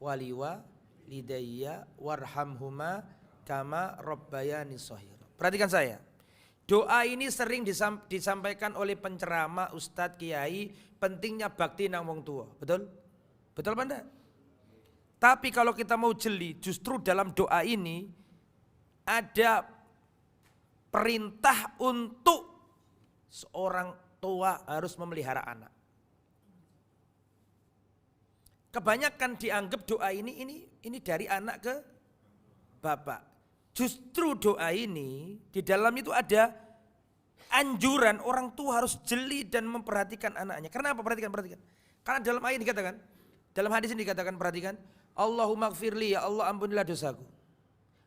wali walidayya warhamhuma kama rabbayani shaghira. Perhatikan saya. Doa ini sering disampaikan oleh penceramah, ustadz, kiai, pentingnya bakti nang wong tua. Betul? Betul apa enggak? Tapi kalau kita mau jeli, justru dalam doa ini ada perintah untuk seorang tua harus memelihara anak. Kebanyakan dianggap doa ini dari anak ke bapak. Justru doa ini di dalam itu ada anjuran orang tua harus jeli dan memperhatikan anaknya. Kenapa? Perhatikan. Karena dalam ayat dikatakan, dalam hadis ini dikatakan, perhatikan, Allahumma gfirli, ya Allah ampunilah dosaku.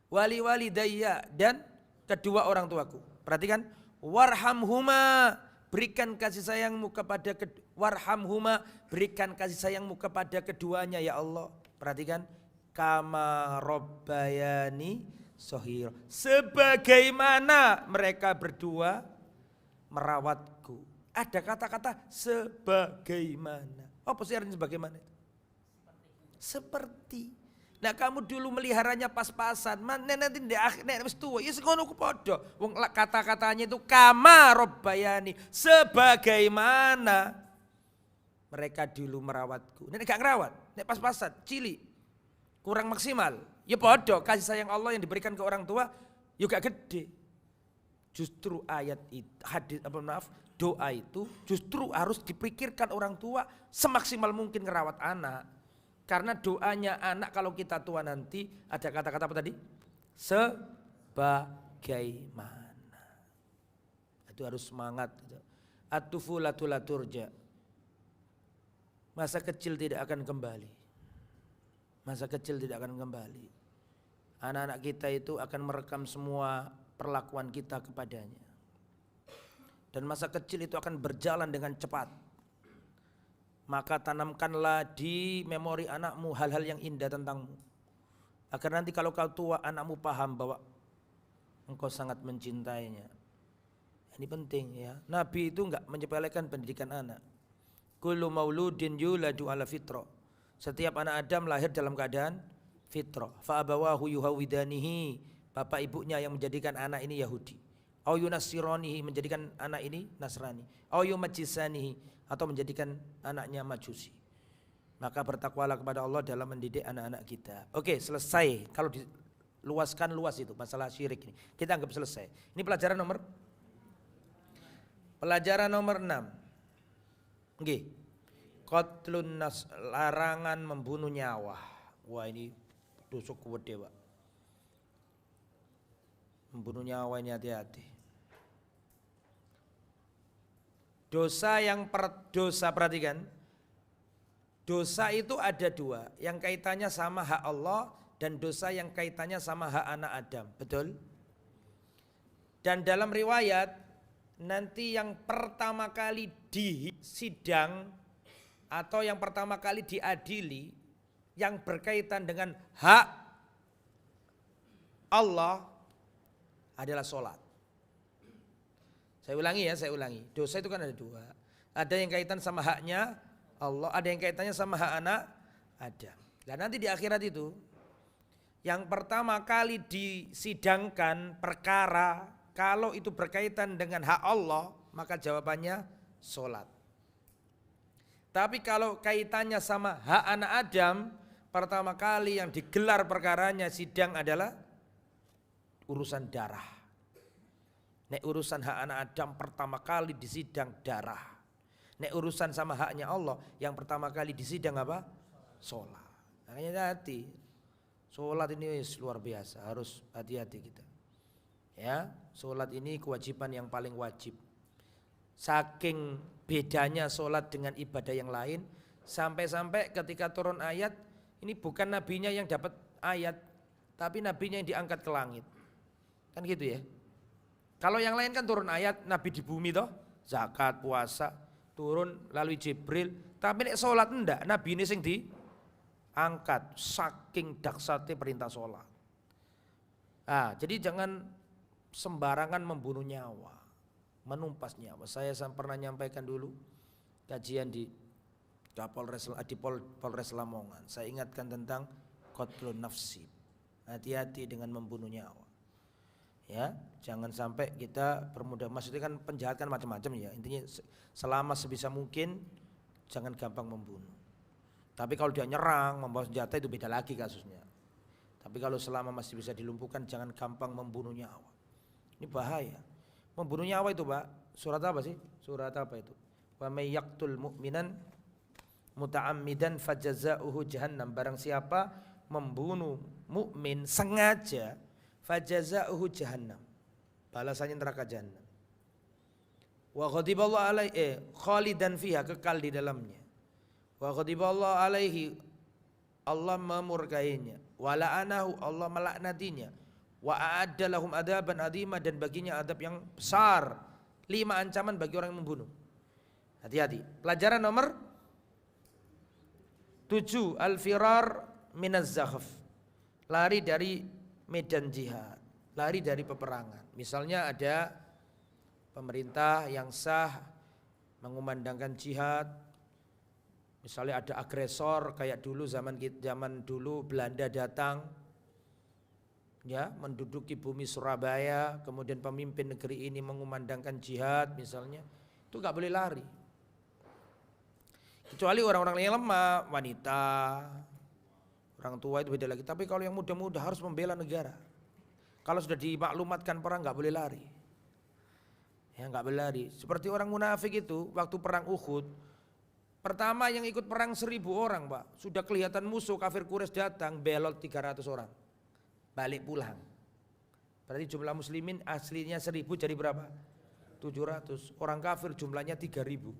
Wali walidayya, dan kedua orang tuaku. Perhatikan, warhamhuma, berikan kasih sayangmu kepada warhamhuma, berikan kasih sayangmu kepada keduanya ya Allah. Perhatikan, kama rabbayani shaghira, sebagaimana mereka berdua merawatku. Ada kata-kata sebagaimana. Apa sih artinya sebagaimana itu? Seperti. Nah kamu dulu meliharanya pas-pasan, nanti di akhir wis tuwa, ya sekono ku padha. Wong kata-katanya itu kama rabbayani, sebagaimana mereka dulu merawatku. Nek gak ngerawat, nek pas-pasan, cilik, kurang maksimal, ya padha kasih sayang Allah yang diberikan ke orang tua juga gede. Justru ayat itu, doa itu justru harus dipikirkan orang tua semaksimal mungkin ngerawat anak. Karena doanya anak kalau kita tua nanti ada kata-kata apa tadi? Sebagaimana. Itu harus semangat. At-tufulatu la turja. Masa kecil tidak akan kembali. Masa kecil tidak akan kembali. Anak-anak kita itu akan merekam semua perlakuan kita kepadanya. Dan masa kecil itu akan berjalan dengan cepat. Maka tanamkanlah di memori anakmu hal-hal yang indah tentangmu. Agar nanti kalau kau tua anakmu paham bahwa engkau sangat mencintainya. Ini penting ya. Nabi itu enggak menyepelekan pendidikan anak. Kullu mauludin yuladu ala fitrah. Setiap anak Adam lahir dalam keadaan fitrah. Fa abawahu yuhawidanihi. Bapak ibunya yang menjadikan anak ini Yahudi. Au yunassiranihi, menjadikan anak ini Nasrani. Au yumajjisanihi, atau menjadikan anaknya Majusi. Maka bertakwalah kepada Allah dalam mendidik anak-anak kita. Oke, selesai. Kalau diluaskan luas itu masalah syirik ini. Kita anggap selesai. Ini pelajaran nomor 6. Nggih. Qatlun nas, larangan membunuh nyawa. Wah, ini dosa gede, Pak. Membunuh nyawa ini hati-hati. Dosa perhatikan. Dosa itu ada dua, yang kaitannya sama hak Allah dan dosa yang kaitannya sama hak anak Adam. Betul? Dan dalam riwayat nanti yang pertama kali disidang atau yang pertama kali diadili yang berkaitan dengan hak Allah adalah sholat. Saya ulangi. Dosa itu kan ada dua. Ada yang kaitan sama haknya Allah, ada yang kaitannya sama hak anak Adam. Dan nanti di akhirat itu, yang pertama kali disidangkan perkara, kalau itu berkaitan dengan hak Allah, maka jawabannya sholat. Tapi kalau kaitannya sama hak anak Adam, pertama kali yang digelar perkaranya sidang adalah urusan darah. Nek urusan hak anak Adam pertama kali disidang darah. Nek urusan sama haknya Allah yang pertama kali disidang apa? Sholat. Makanya hati. Sholat ini luar biasa, harus hati-hati kita. Ya, sholat ini kewajiban yang paling wajib. Saking bedanya sholat dengan ibadah yang lain, sampai-sampai ketika turun ayat, ini bukan nabinya yang dapat ayat, tapi nabinya yang diangkat ke langit. Kan gitu ya. Kalau yang lain kan turun ayat, nabi di bumi toh, zakat, puasa, turun lalu Jibril. Tapi nek sholat enggak, nabi ini sing diangkat. Saking daksate perintah sholat. Jadi jangan sembarangan membunuh nyawa, menumpas nyawa. Saya pernah nyampaikan dulu kajian di Polres Lamongan. Saya ingatkan tentang qatlun nafsi. Hati-hati dengan membunuh nyawa. Ya, jangan sampai kita permudah. Maksudnya kan penjahat kan macam-macam ya. Intinya selama sebisa mungkin jangan gampang membunuh. Tapi kalau dia nyerang, membawa senjata itu beda lagi kasusnya. Tapi kalau selama masih bisa dilumpuhkan, jangan gampang membunuh nyawa. Ini bahaya. Membunuh nyawa itu, Pak. Surat apa sih? Surat apa itu? Wa may yaqtul mu'minan muta'ammidan fajaza'uhu jahannam. Barang siapa membunuh mukmin sengaja, fajaza'uhu jahannam. Balasannya neraka jahannam. Wa ghadiballahu alaihi khalidan fiha, kekal di dalamnya. Wa ghadiballahu alaihi, Allah memurkainya. Wa la'anahu, Allah melaknatinya. Wa a'adda lahum adaban adzima, dan baginya adab yang besar. 5 ancaman bagi orang yang membunuh. Hati-hati. Pelajaran nomor 7, al-firar minaz zakhf. Lari dari medan jihad, lari dari peperangan. Misalnya ada pemerintah yang sah mengumandangkan jihad. Misalnya ada agresor kayak dulu zaman dulu Belanda datang, ya, menduduki bumi Surabaya, kemudian pemimpin negeri ini mengumandangkan jihad misalnya, itu nggak boleh lari. Kecuali orang-orang yang lemah, wanita, orang tua itu beda lagi. Tapi kalau yang muda-muda harus membela negara. Kalau sudah dimaklumatkan perang nggak boleh lari. Ya nggak boleh lari. Seperti orang munafik itu waktu perang Uhud, pertama yang ikut perang 1.000 orang, Pak. Sudah kelihatan musuh kafir Quraisy datang, belot 300 orang. Balik pulang. Berarti jumlah muslimin aslinya 1.000 jadi berapa? 700. Orang kafir jumlahnya 3.000.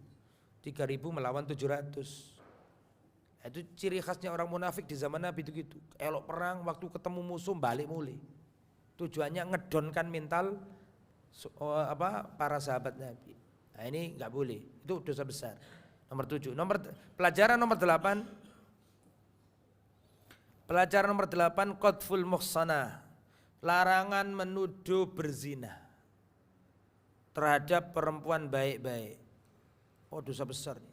3.000 melawan 700. Itu ciri khasnya orang munafik di zaman Nabi itu gitu. Elok perang, waktu ketemu musuh balik mulai. Tujuannya ngedonkan mental para sahabat Nabi. Nah ini nggak boleh. Itu dosa besar. Nomor 7. Pelajaran nomor 8. Pelajaran nomor 8, qadful muhsanah. Larangan menuduh berzina terhadap perempuan baik-baik. Oh, dosa besar nih.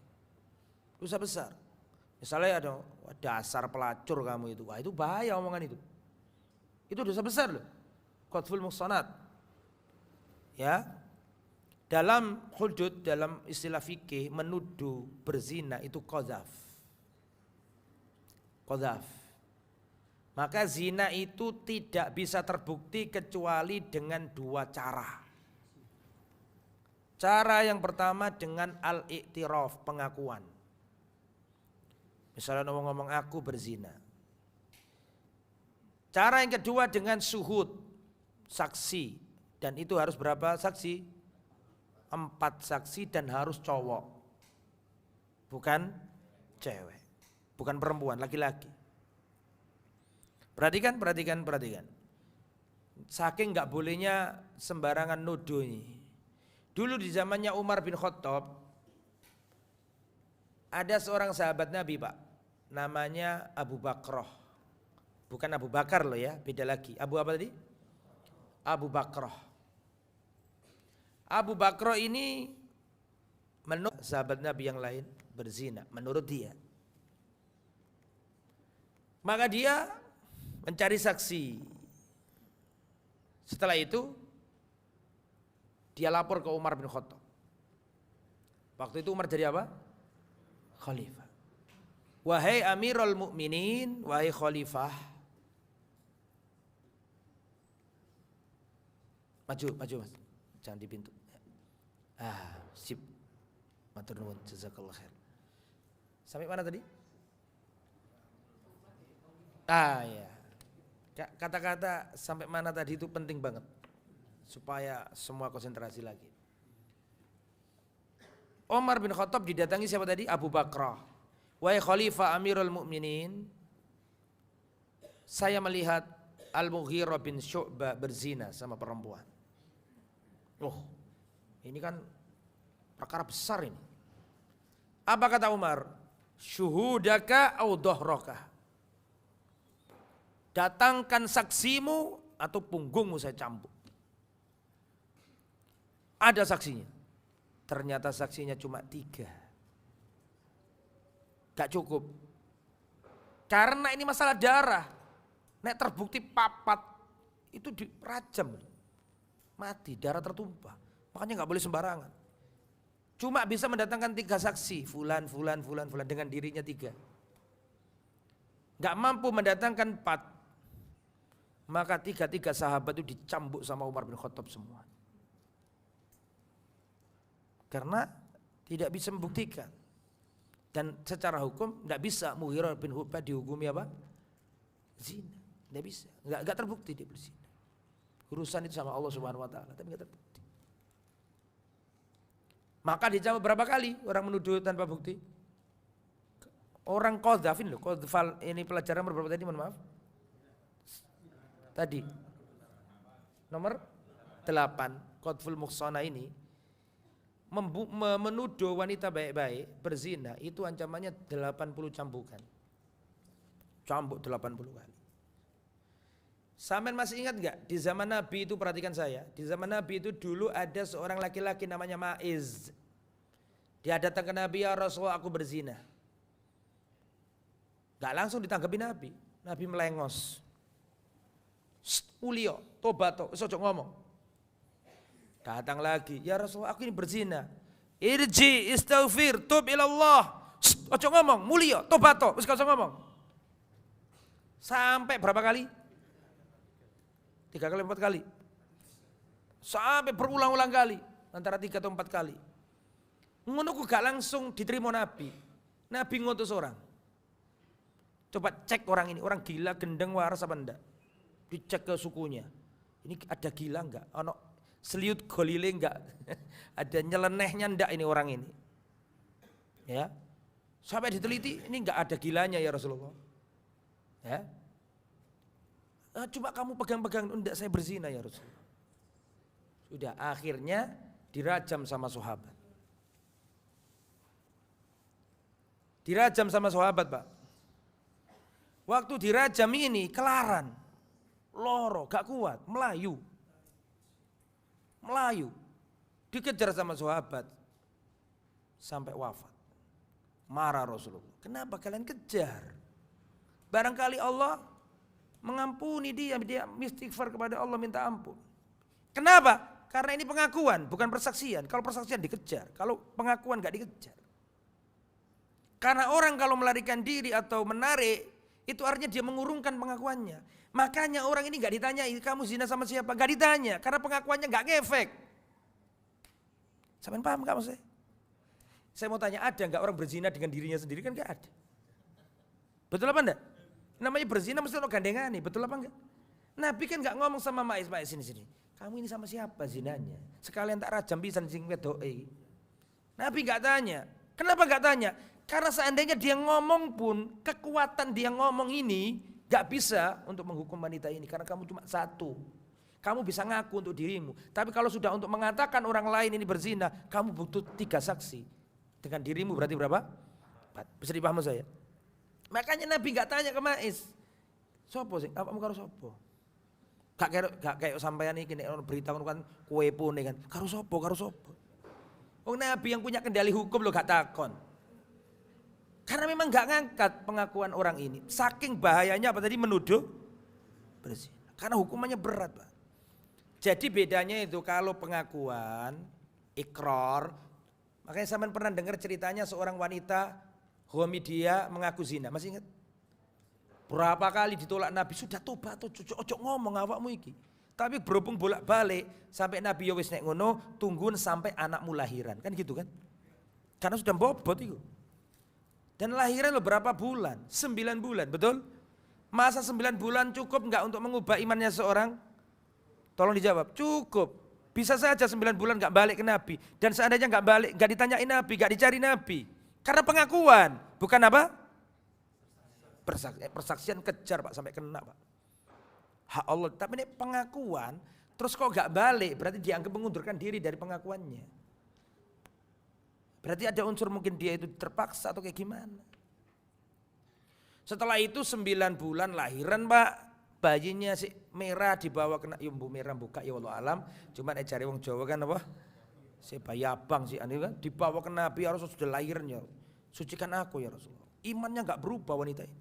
Dosa besar. Misalnya ada dasar pelacur kamu itu. Wah, itu bahaya omongan itu. Itu dosa besar loh. Qadful muhsanat. Ya. Dalam hudud, dalam istilah fikih, menuduh berzina itu qadzaf. Qadzaf. Maka zina itu tidak bisa terbukti kecuali dengan 2 cara. Cara yang pertama dengan al-i'tiraf, pengakuan. Misalnya ngomong aku berzina. Cara yang kedua dengan syuhud, saksi. Dan itu harus berapa saksi? 4 saksi dan harus cowok. Bukan cewek. Bukan perempuan, laki-laki. Perhatikan. Saking gak bolehnya sembarangan nuduh ini. Dulu di zamannya Umar bin Khattab, ada seorang sahabat Nabi, Pak. Namanya Abu Bakrah. Bukan Abu Bakar loh ya, beda lagi. Abu apa tadi? Abu Bakrah. Abu Bakrah ini menurut sahabat Nabi yang lain berzina, menurut dia. Maka dia mencari saksi. Setelah itu dia lapor ke Umar bin Khattab. Waktu itu Umar jadi apa? Khalifah. Wahai Amirul Mukminin, wahai Khalifah. Maju Mas. Jangan di pintu. Sip. Matur nuwun, jazakallahu khair. Sampai mana tadi? Ya. Kata-kata sampai mana tadi itu penting banget. supaya semua konsentrasi lagi. Umar bin Khattab didatangi siapa tadi? Abu Bakrah. Wahai Khalifah Amirul Mukminin, saya melihat Al-Mughirah bin Syu'bah berzina sama perempuan. Oh, ini kan perkara besar ini. Apa kata Umar? Syuhudaka au dhahraka. Datangkan saksimu atau punggungmu saya cambuk. Ada saksinya. Ternyata saksinya cuma 3. Gak cukup. Karena ini masalah darah. Nek terbukti 4 itu dirajam. Mati, darah tertumpah. Makanya gak boleh sembarangan. Cuma bisa mendatangkan 3 saksi. Fulan dengan dirinya 3. Gak mampu mendatangkan 4. Maka 3 sahabat itu dicambuk sama Umar bin Khattab semua. Karena tidak bisa membuktikan. Dan secara hukum tidak bisa Mughirah bin Syu'bah dihukumi apa? Zina. Tidak bisa. Enggak terbukti dia berzina. Urusan itu sama Allah Subhanahu wa taala, tapi enggak terbukti. Maka dicambuk berapa kali orang menuduh tanpa bukti? Orang qadzafin loh, qadzfal ini pelajaran berapa tadi, mohon maaf? Tadi. Nomor 8, qadzful muhsanah ini menuduh wanita baik-baik berzina itu ancamannya 80 cambukan. Cambuk 80 kali. Sampean masih ingat enggak? Di zaman Nabi itu, perhatikan saya, di zaman Nabi itu dulu ada seorang laki-laki namanya Ma'iz. Dia datang ke Nabi, ya Rasulullah aku berzina. Enggak langsung ditanggapi Nabi. Nabi melengos. Ulio, tobato, ojo ngomong. Datang lagi, ya Rasulullah aku ini berzina. Irji istaghfir tub ilallah. Ojo ngomong, mulio, tobato, wis ojo ngomong. Sampai berapa kali? 3 kali 4 kali. Sampai berulang-ulang kali, antara 3 atau 4 kali. Ngono ku gak langsung diterima Nabi. Nabi ngutus orang. Coba cek orang ini, orang gila, gendeng, waras apa enggak? Dicek ke sukunya. Ini ada gila enggak? Ono seliut golile enggak? Ada nyelenehnya enggak ini orang ini? Ya. Sampai diteliti, ini enggak ada gilanya ya Rasulullah. Ya. Coba kamu pegang-pegang, enggak saya berzina ya Rasulullah. Sudah akhirnya dirajam sama sahabat. Dirajam sama sahabat, Pak. Waktu dirajam ini kelaran. Loro, gak kuat, melayu. Dikejar sama sahabat sampai wafat. Marah Rasulullah. Kenapa kalian kejar? Barangkali Allah mengampuni dia istighfar kepada Allah, minta ampun. Kenapa? Karena ini pengakuan, bukan persaksian. Kalau persaksian dikejar, kalau pengakuan gak dikejar. Karena orang kalau melarikan diri atau menarik, itu artinya dia mengurungkan pengakuannya. Makanya orang ini gak ditanya, kamu zina sama siapa? Gak ditanya, karena pengakuannya gak ngefek. Sampean paham gak maksud saya? Saya mau tanya, ada gak orang berzina dengan dirinya sendiri? Kan gak ada. Betul apa enggak? Namanya berzina mesti orang gandengan nih, betul apa enggak? Nabi kan gak ngomong sama Ma'iz sini. Kamu ini sama siapa zinanya? Sekalian tak rajam pisan sing wedoke. Nabi gak tanya. Kenapa gak tanya? Karena seandainya dia ngomong pun, kekuatan dia ngomong ini gak bisa untuk menghukum wanita ini. Karena kamu cuma 1. Kamu bisa ngaku untuk dirimu. Tapi kalau sudah untuk mengatakan orang lain ini berzina, kamu butuh 3 saksi. Dengan dirimu berarti berapa? 4. Bisa dipahami saya? Makanya Nabi gak tanya ke Ma'iz. Sopo sih? Apa karo sopo? Gak kayak sampean iki nek ono berita kan kue pune kan. Karo sopo? Oh Nabi yang punya kendali hukum lo gak takon. Karena memang gak ngangkat pengakuan orang ini. Saking bahayanya apa tadi menuduh berzina. Karena hukumannya berat, Pak. Jadi bedanya itu kalau pengakuan, ikrar. Makanya sampean pernah dengar ceritanya seorang wanita homidia mengaku zina. Masih ingat? Berapa kali ditolak Nabi, sudah tobat atau ojo ngomong awakmu iki. Tapi berhubung bolak-balik sampai Nabi ya wis nek ngono, tungguin sampai anakmu lahiran. Kan gitu kan? Karena sudah bobot itu. Dan lahiran lo berapa bulan? 9 bulan, betul? Masa 9 bulan cukup enggak untuk mengubah imannya seorang? Tolong dijawab. Cukup. Bisa saja 9 bulan gak balik ke Nabi. Dan seandainya gak balik, gak ditanyain Nabi, gak dicari Nabi. Karena pengakuan. Bukan apa? Persaksian kejar Pak, sampai kena Pak. Hak Allah. Tapi ini pengakuan, terus kok gak balik, berarti dianggap mengundurkan diri dari pengakuannya. Berarti ada unsur mungkin dia itu terpaksa atau kayak gimana. Setelah itu 9 bulan lahiran Pak. Bayinya si merah dibawa kena yumbu merah buka ya Allah alam. Cuman cari wong Jawa kan apa? Si bayi abang si ane kan dibawa ke Nabi ya Rasul sudah lahirnya. Sucikan aku ya Rasulullah. Imannya enggak berubah wanita ini.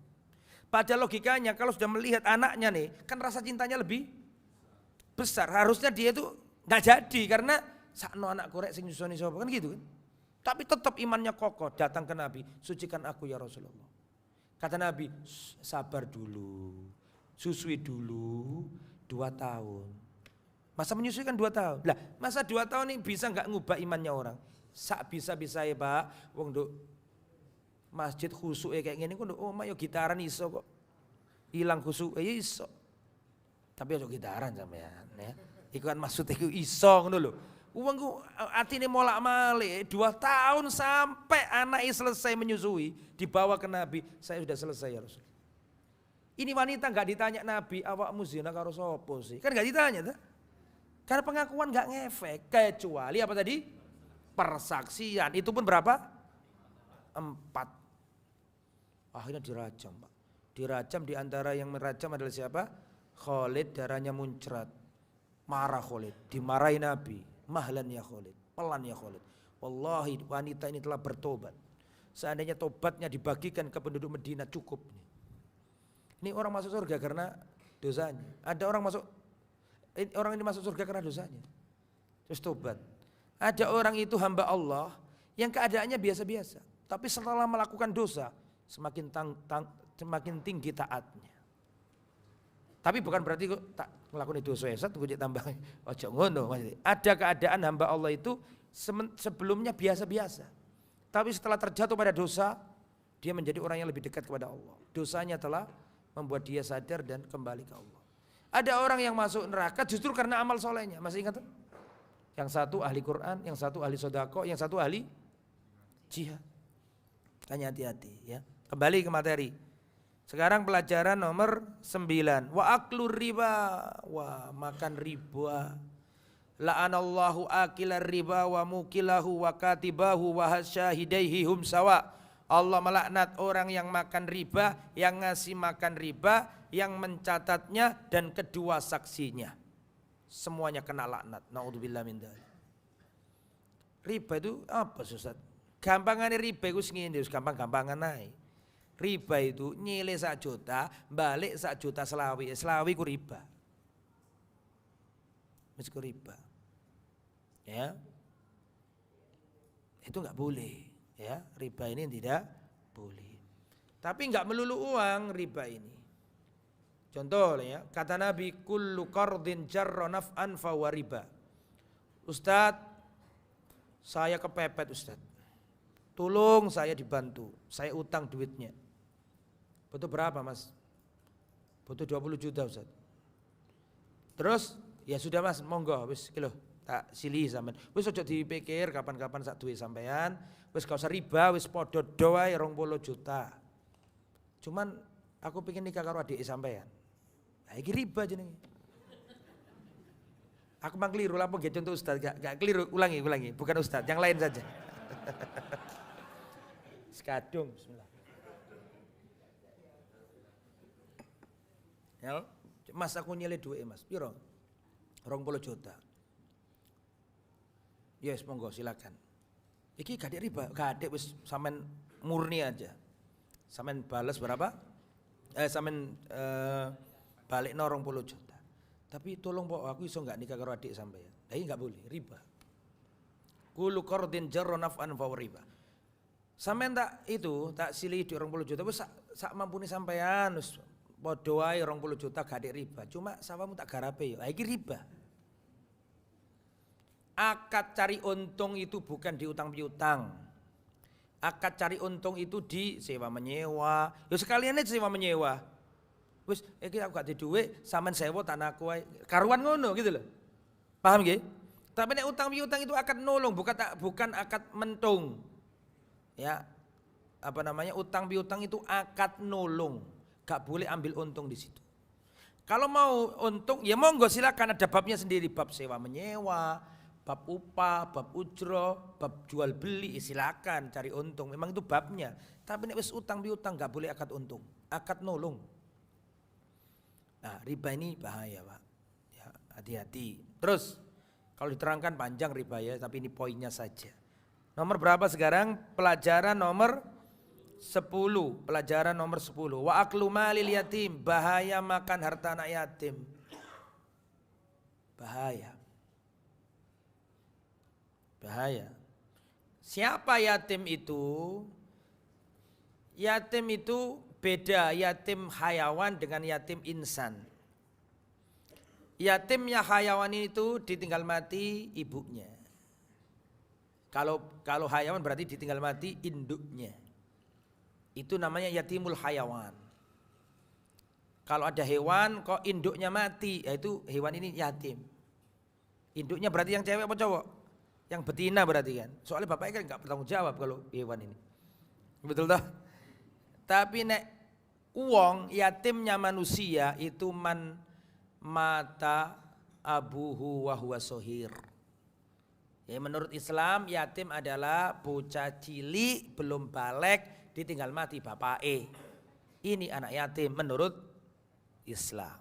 Pada logikanya kalau sudah melihat anaknya nih, kan rasa cintanya lebih besar. Harusnya dia itu enggak jadi karena sakno anak korek sing nyusoni sapa kan gitu kan. Tapi tetap imannya kokoh datang ke Nabi, sucikan aku ya Rasulullah. Kata Nabi, sabar dulu. Susui dulu 2 tahun. Masa menyusui kan 2 tahun. Lah, masa 2 tahun ini bisa enggak ngubah imannya orang? Sak bisa-bisa ya Pak, wong nduk masjid khusuk kayak gini kok oh yo gitaran iso kok. Hilang khusuk iso. Tapi aja gitaran sampean ya. Iku kan maksud iku iso ngono lho. Wong ku atine molak-malik 2 tahun sampai anaknya selesai menyusui, dibawa ke Nabi, saya sudah selesai ya Rasul. Ini wanita enggak ditanya Nabi, awakmu zina karo sapa sih? Kan enggak ditanya tuh. Karena pengakuan enggak ngefek, kecuali apa tadi? Persaksian. Itu pun berapa? 4. Akhirnya dirajam, Pak. Dirajam, di antara yang merajam adalah siapa? Khalid, darahnya muncrat. Marah Khalid, dimarahi Nabi. Mahlan ya Khalid, pelan ya Khalid. Wallahi wanita ini telah bertobat. Seandainya tobatnya dibagikan ke penduduk Madinah cukup. Ini orang masuk surga karena dosanya. Ada orang ini masuk surga karena dosanya. Terus tobat. Ada orang itu hamba Allah yang keadaannya biasa-biasa. Tapi setelah melakukan dosa semakin tinggi taatnya. Tapi bukan berarti kok tak ngelakuin dosa esat gue tambah ojo ngono. Ada keadaan hamba Allah itu sebelumnya biasa-biasa. Tapi setelah terjatuh pada dosa, dia menjadi orang yang lebih dekat kepada Allah. Dosanya telah membuat dia sadar dan kembali ke Allah. Ada orang yang masuk neraka justru karena amal solehnya. Masih ingat tuh? Yang satu ahli Quran, yang satu ahli sodako, yang satu ahli jihad. Tanya hati-hati ya. Kembali ke materi. Sekarang pelajaran nomor 9. Wa aklur riba. Wah, makan riba. La'anallahu akilar riba wa mukilahu wa katibahu wa hasyahidaihi hum sawa. Allah melaknat orang yang makan riba, yang ngasih makan riba, yang mencatatnya dan kedua saksinya. Semuanya kena laknat. Naudzubillah min dzalik. Riba itu apa Ustaz? Gampangane riba iku ngene, gampang-gampangan ae. Riba itu nyile 1 juta, balik 1 juta selawi. Selawi ku riba. Mesti ku riba. Ya. Itu enggak boleh. Ya, riba ini tidak boleh. Tapi enggak melulu uang riba ini. Contoh ya, kata Nabi kullu qardin jarra naf'an fa wa riba. Ustaz, saya kepepet Ustaz. Tolong saya dibantu. Saya utang duitnya. Butuh berapa Mas? Butuh 20 juta Ustaz. Terus ya sudah Mas, monggo wis kilo tak silih sampean. Wis aja dipikir kapan-kapan sak duwe sampean. Wis gak usah riba, wis padha do wae 20 juta. Cuman aku pengen nikah karo adik sampean. Nah iki riba jenenge. Aku mang keliru lah nggih contoh Ustaz, gak keliru, ulangi, bukan Ustaz, yang lain saja. Sekadung, bismillah. Ya, Mas aku nyele duit Mas, piro? 20 juta. Yes, monggo silakan. Iki gak ada riba, gak ada wis sampean murni aja. Sampean balas berapa? Sampean balik 20 juta. Tapi tolong Pak, aku iso enggak nikah karo adik sampean. Lah iki enggak boleh, riba. Kullu qardin jarra naf'an fa riba. Sampean tak silih di 20 juta wis sak mampune sampean wis padha wae 20 juta gak ada riba. Cuma sawamu tak garape ya. Iki riba. Akad cari untung itu bukan di utang piutang. Akad cari untung itu di sewa menyewa. Ya sekalian aja sewa menyewa. Wis iki aku gak di dhuwit, sampean sewa tanahku wae. Karuan ngono gitu loh. Paham nggih? Tapi nek utang piutang itu akad nolong, bukan akad mentung. Ya. Apa namanya? Utang piutang itu akad nolong. Gak boleh ambil untung di situ. Kalau mau untung ya monggo silakan, ada babnya sendiri, bab sewa menyewa, bab upah, bab ujroh, bab jual beli, silakan cari untung. Memang itu babnya. Tapi nek wis utang piutang gak boleh akad untung, akad nolong. Nah, riba ini bahaya, Pak. Ya, hati-hati. Terus kalau diterangkan panjang riba ya, tapi ini poinnya saja. Nomor berapa sekarang? Pelajaran nomor 10, pelajaran nomor 10. Wa aklu malil yatim, bahaya makan harta anak yatim. Bahaya. Bahaya. Siapa yatim itu? Yatim itu beda, yatim hayawan dengan yatim insan. Yatimnya hayawan itu ditinggal mati ibunya. Kalau hayawan berarti ditinggal mati induknya. Itu namanya yatimul hayawan. Kalau ada hewan kok induknya mati, yaitu hewan ini yatim. Induknya berarti yang cewek apa cowok? Yang betina berarti kan. Soalnya bapaknya kan nggak bertanggung jawab kalau hewan ini. Betul tak? Tapi nek uang yatimnya manusia itu man mata abuhu wa huwa sohir. Ya, menurut Islam yatim adalah bocah cilik belum balik ditinggal mati bapak. Ini anak yatim menurut Islam.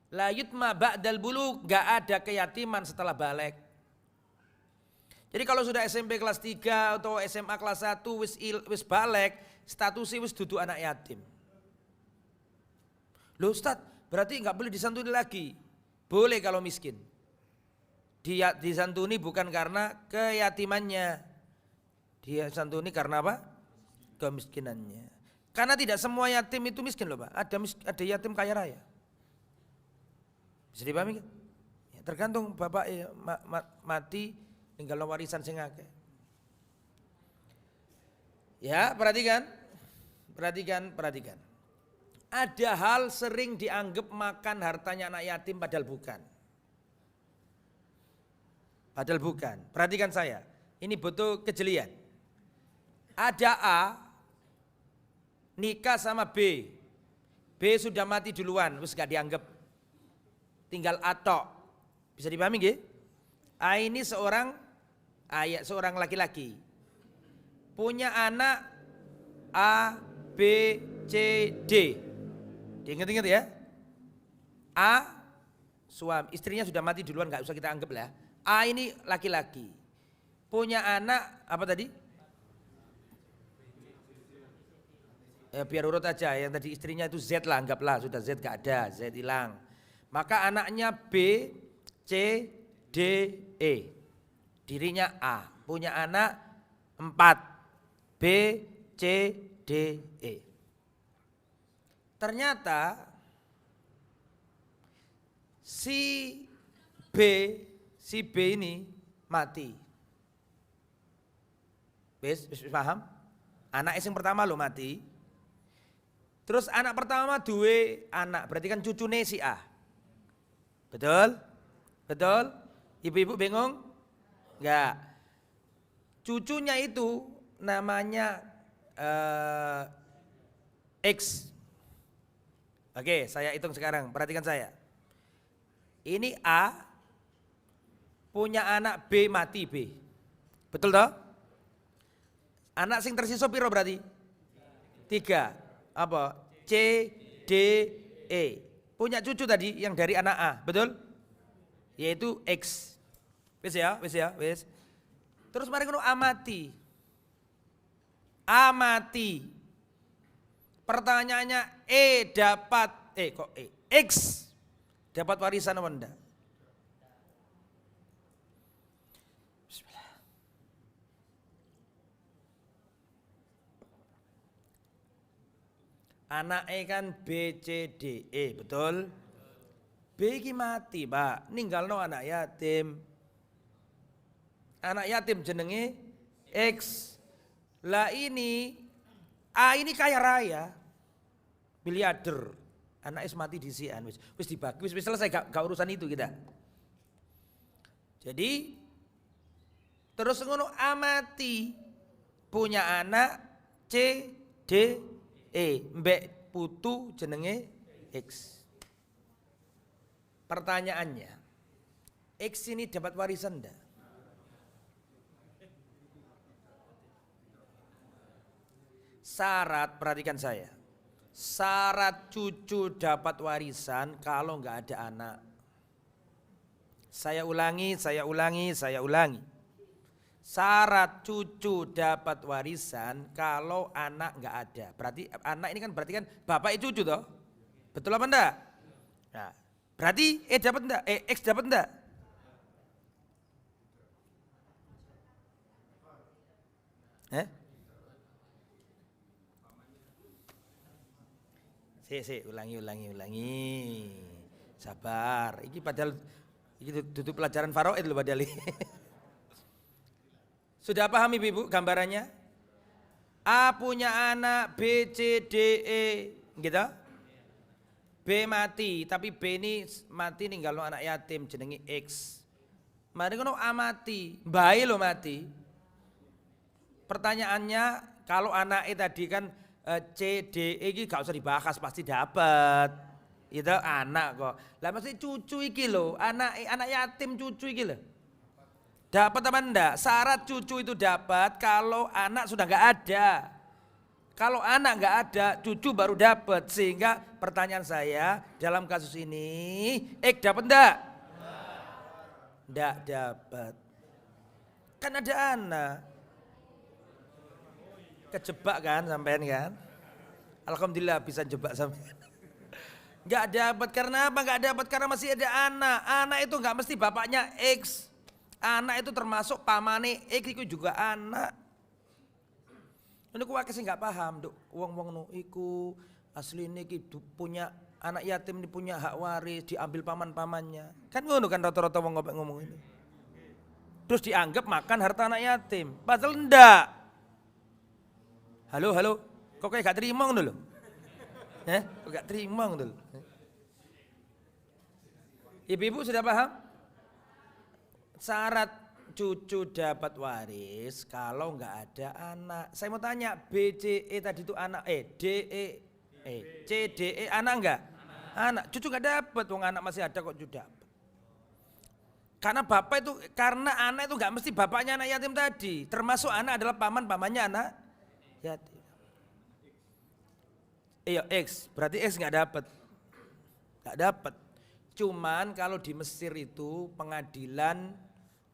La yutma ba'dal bulugh, gak ada keyatiman setelah balik. Jadi kalau sudah SMP kelas 3 atau SMA kelas 1 wis balik, statusnya wis dudu anak yatim. Loh Ustaz, berarti gak boleh disantuni lagi? Boleh kalau miskin. Dia disantuni bukan karena keyatimannya. Dia santuni karena apa? Kemiskinannya. Karena tidak semua yatim itu miskin loh Pak. Ada yatim kaya raya. Bisa dipahami kan? Ya, tergantung bapak mati tinggal warisan sing akeh. Ya, perhatikan. Ada hal sering dianggap makan hartanya anak yatim padahal bukan. Perhatikan saya. Ini butuh kejelian. Ada A nikah sama B. B sudah mati duluan, wis gak dianggap. Tinggal A tok. Bisa dipahami nggih? A ini seorang laki-laki. Punya anak A, B, C, D. Diingat-ingat ya. A suami, istrinya sudah mati duluan, gak usah kita anggap lah. A ini laki-laki. Punya anak apa tadi? Ya, biar urut aja, yang tadi istrinya itu Z lah, anggaplah sudah Z gak ada, Z hilang. Maka anaknya B, C, D, E. Dirinya A, punya anak 4, B, C, D, E. Ternyata si B ini mati. Wis paham? Anak yang pertama lo mati. Terus anak pertama duwe anak, berarti kan cucune si A. Betul? Ibu-ibu bingung? Enggak. Cucunya itu namanya X. Oke, saya hitung sekarang, perhatikan saya. Ini A punya anak B mati B. Betul toh? Anak sing tersisa piro berarti? 3. Apa? C, D, E. Punya cucu tadi yang dari anak A, betul? Yaitu X. Wis ya. Terus mari ngono A mati. Pertanyaannya X dapat warisan apa enggak? Anaknya kan B, C, D, E, betul? B iki mati, Pak. Ninggalno anak yatim. Anak yatim jenenge X. Lah ini A ini kaya raya. Miliarder. Anak wis mati disian, wis dibagi, wis selesai, gak urusan itu kita. Jadi terus ngono amati punya anak C D E, mbek putu jenenge X. Pertanyaannya, X ini dapat warisan enggak? Syarat, perhatikan saya. Syarat cucu dapat warisan kalau enggak ada anak. Saya ulangi. Syarat cucu dapat warisan kalau anak enggak ada. Berarti anak ini kan berarti kan bapak itu cucu toh? Betul apa enggak? Nah, berarti dapat enggak? X dapat enggak? Ulangi. Sabar. Iki padahal iki tutup pelajaran faraid lho padahal. Sudah paham Ibu gambarannya? A punya anak B C D E gitu. B mati, tapi B ini mati ninggal anak yatim jenenge X. Mari ngono A mati, bayi lo mati. Pertanyaannya kalau anak tadi kan C D E iki gak usah dibahas pasti dapat. Itu anak kok. Lah mesti cucu iki lho, anak yatim cucu iki lho. Dapat apa enggak? Syarat cucu itu dapat kalau anak sudah enggak ada. Kalau anak enggak ada, cucu baru dapat. Sehingga pertanyaan saya dalam kasus ini, dapat enggak? Enggak dapat. Kan ada anak. Kejebak kan sampean kan? Alhamdulillah bisa jebak sampean. Enggak dapat karena apa? Enggak dapat karena masih ada anak. Anak itu enggak mesti bapaknya X. Anak itu termasuk pamane X itu juga anak. Ini ku akeh sing enggak paham, Duk. Wong-wong no iku asline iki punya anak yatim ini punya hak waris diambil paman-pamannya. Kan ngono kan rata-rata wong ngomong ini. Terus dianggap makan harta anak yatim. Padahal enggak. Halo, kok kayak gak terima ngono lho? Kok gak terima ngono lho? Ibu-ibu sudah paham? Syarat cucu dapat waris kalau nggak ada anak. Saya mau tanya, B, C, E tadi itu anak, D, E, C, D, E anak enggak? Anak, cucu nggak dapat, wong anak masih ada kok cucu dapat. Karena bapak itu, karena anak itu nggak mesti bapaknya anak yatim tadi. Termasuk anak adalah pamannya anak yatim. Iya X, berarti X nggak dapat. Cuman kalau di Mesir itu pengadilan,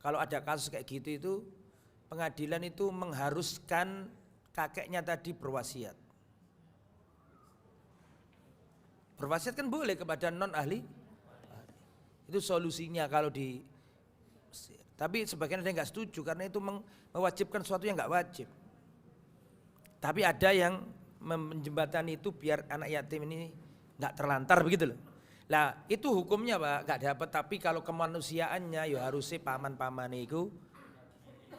kalau ada kasus kayak gitu itu pengadilan itu mengharuskan kakeknya tadi berwasiat. Berwasiat kan boleh kepada non ahli. Itu solusinya kalau di Mesir. Tapi sebagian ada yang nggak setuju karena itu mewajibkan sesuatu yang nggak wajib. Tapi ada yang menjembatani itu biar anak yatim ini nggak terlantar begitu loh. Lah itu hukumnya Pak nggak dapat, tapi kalau kemanusiaannya ya harusnya paman itu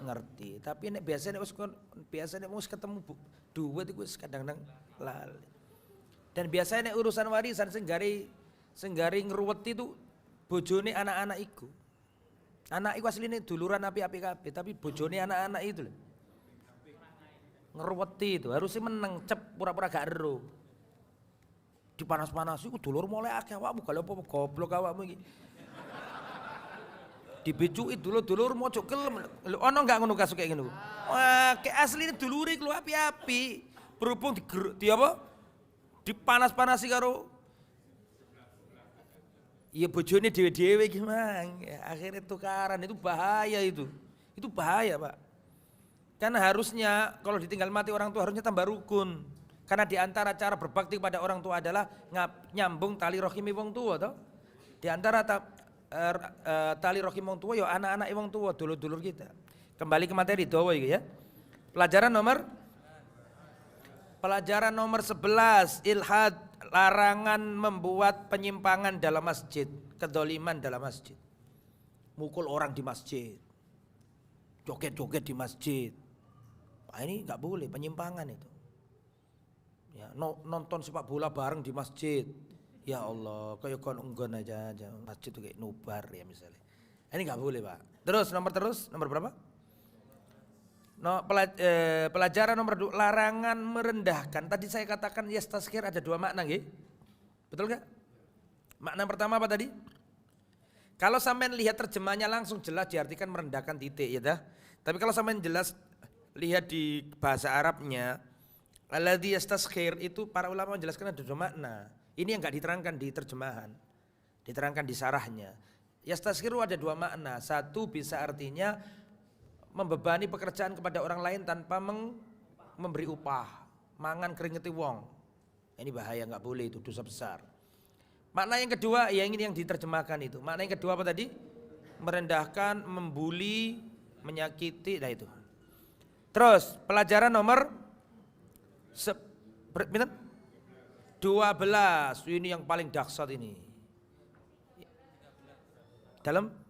ngerti. Tapi nek biasanya mus ketemu duit itu kadang-kadang lali. Dan biasanya nek urusan warisan senggari ngeruweti itu bojone anak-anak iku. Anak iku asline duluran api-api kabeh, tapi bojone anak-anak itu loh. Ngeruweti itu harusnya meneng cep pura-pura gak ero. Dipanas-panasi ku dulur mulai akeh awakmu kalau apa goblok awakmu iki. Dibecuki dulur mojok kelem. Lho ono enggak ngono kasus kayak ngono? Wah, kayak asline dulure ku api-api. Berhubung di apa? Dipanas-panasi karo iya bojone dhewe-dhewe gimana? Akhirnya tukaran, itu bahaya itu. Itu bahaya, Pak. Karena harusnya kalau ditinggal mati orang tua harusnya tambah rukun. Karena diantara cara berbakti kepada orang tua adalah nyambung tali rohimi wong tua toh. Di antara tali rohim wong tua ya anak-anak wong tua, dulur-dulur kita. Kembali ke materi dawa iki ya. Pelajaran nomor 11, ilhad, larangan membuat penyimpangan dalam masjid, kedzaliman dalam masjid. Mukul orang di masjid. Joget-joget di masjid. Nah, ini enggak boleh, penyimpangan itu. Ya, nonton sepak bola bareng di masjid. Ya Allah, kayak kon enggon aja masjid tuh kayak nubar ya misalnya. Ini nggak boleh Pak. Terus nomor berapa? No, pelajaran nomor 2, larangan merendahkan. Tadi saya katakan yastazkir ada 2 makna nggih. Betul nggak? Makna pertama apa tadi? Kalau sampean lihat terjemahnya langsung jelas diartikan merendahkan titik ya dah. Tapi kalau sampean jelas lihat di bahasa Arabnya, alladzi yastazkir itu para ulama menjelaskan ada 2 makna. Ini yang enggak diterangkan di terjemahan. Diterangkan di sarahnya. Yastazkiru ada 2 makna. Satu bisa artinya membebani pekerjaan kepada orang lain tanpa memberi upah, mangan keringeti wong. Ini bahaya, nggak boleh, itu dosa besar. Makna yang kedua, ya ini yang diterjemahkan itu. Makna yang kedua apa tadi? Merendahkan, membuli, menyakiti, nah itu. Terus pelajaran nomor 12, ini yang paling dahsyat ini. Dalam?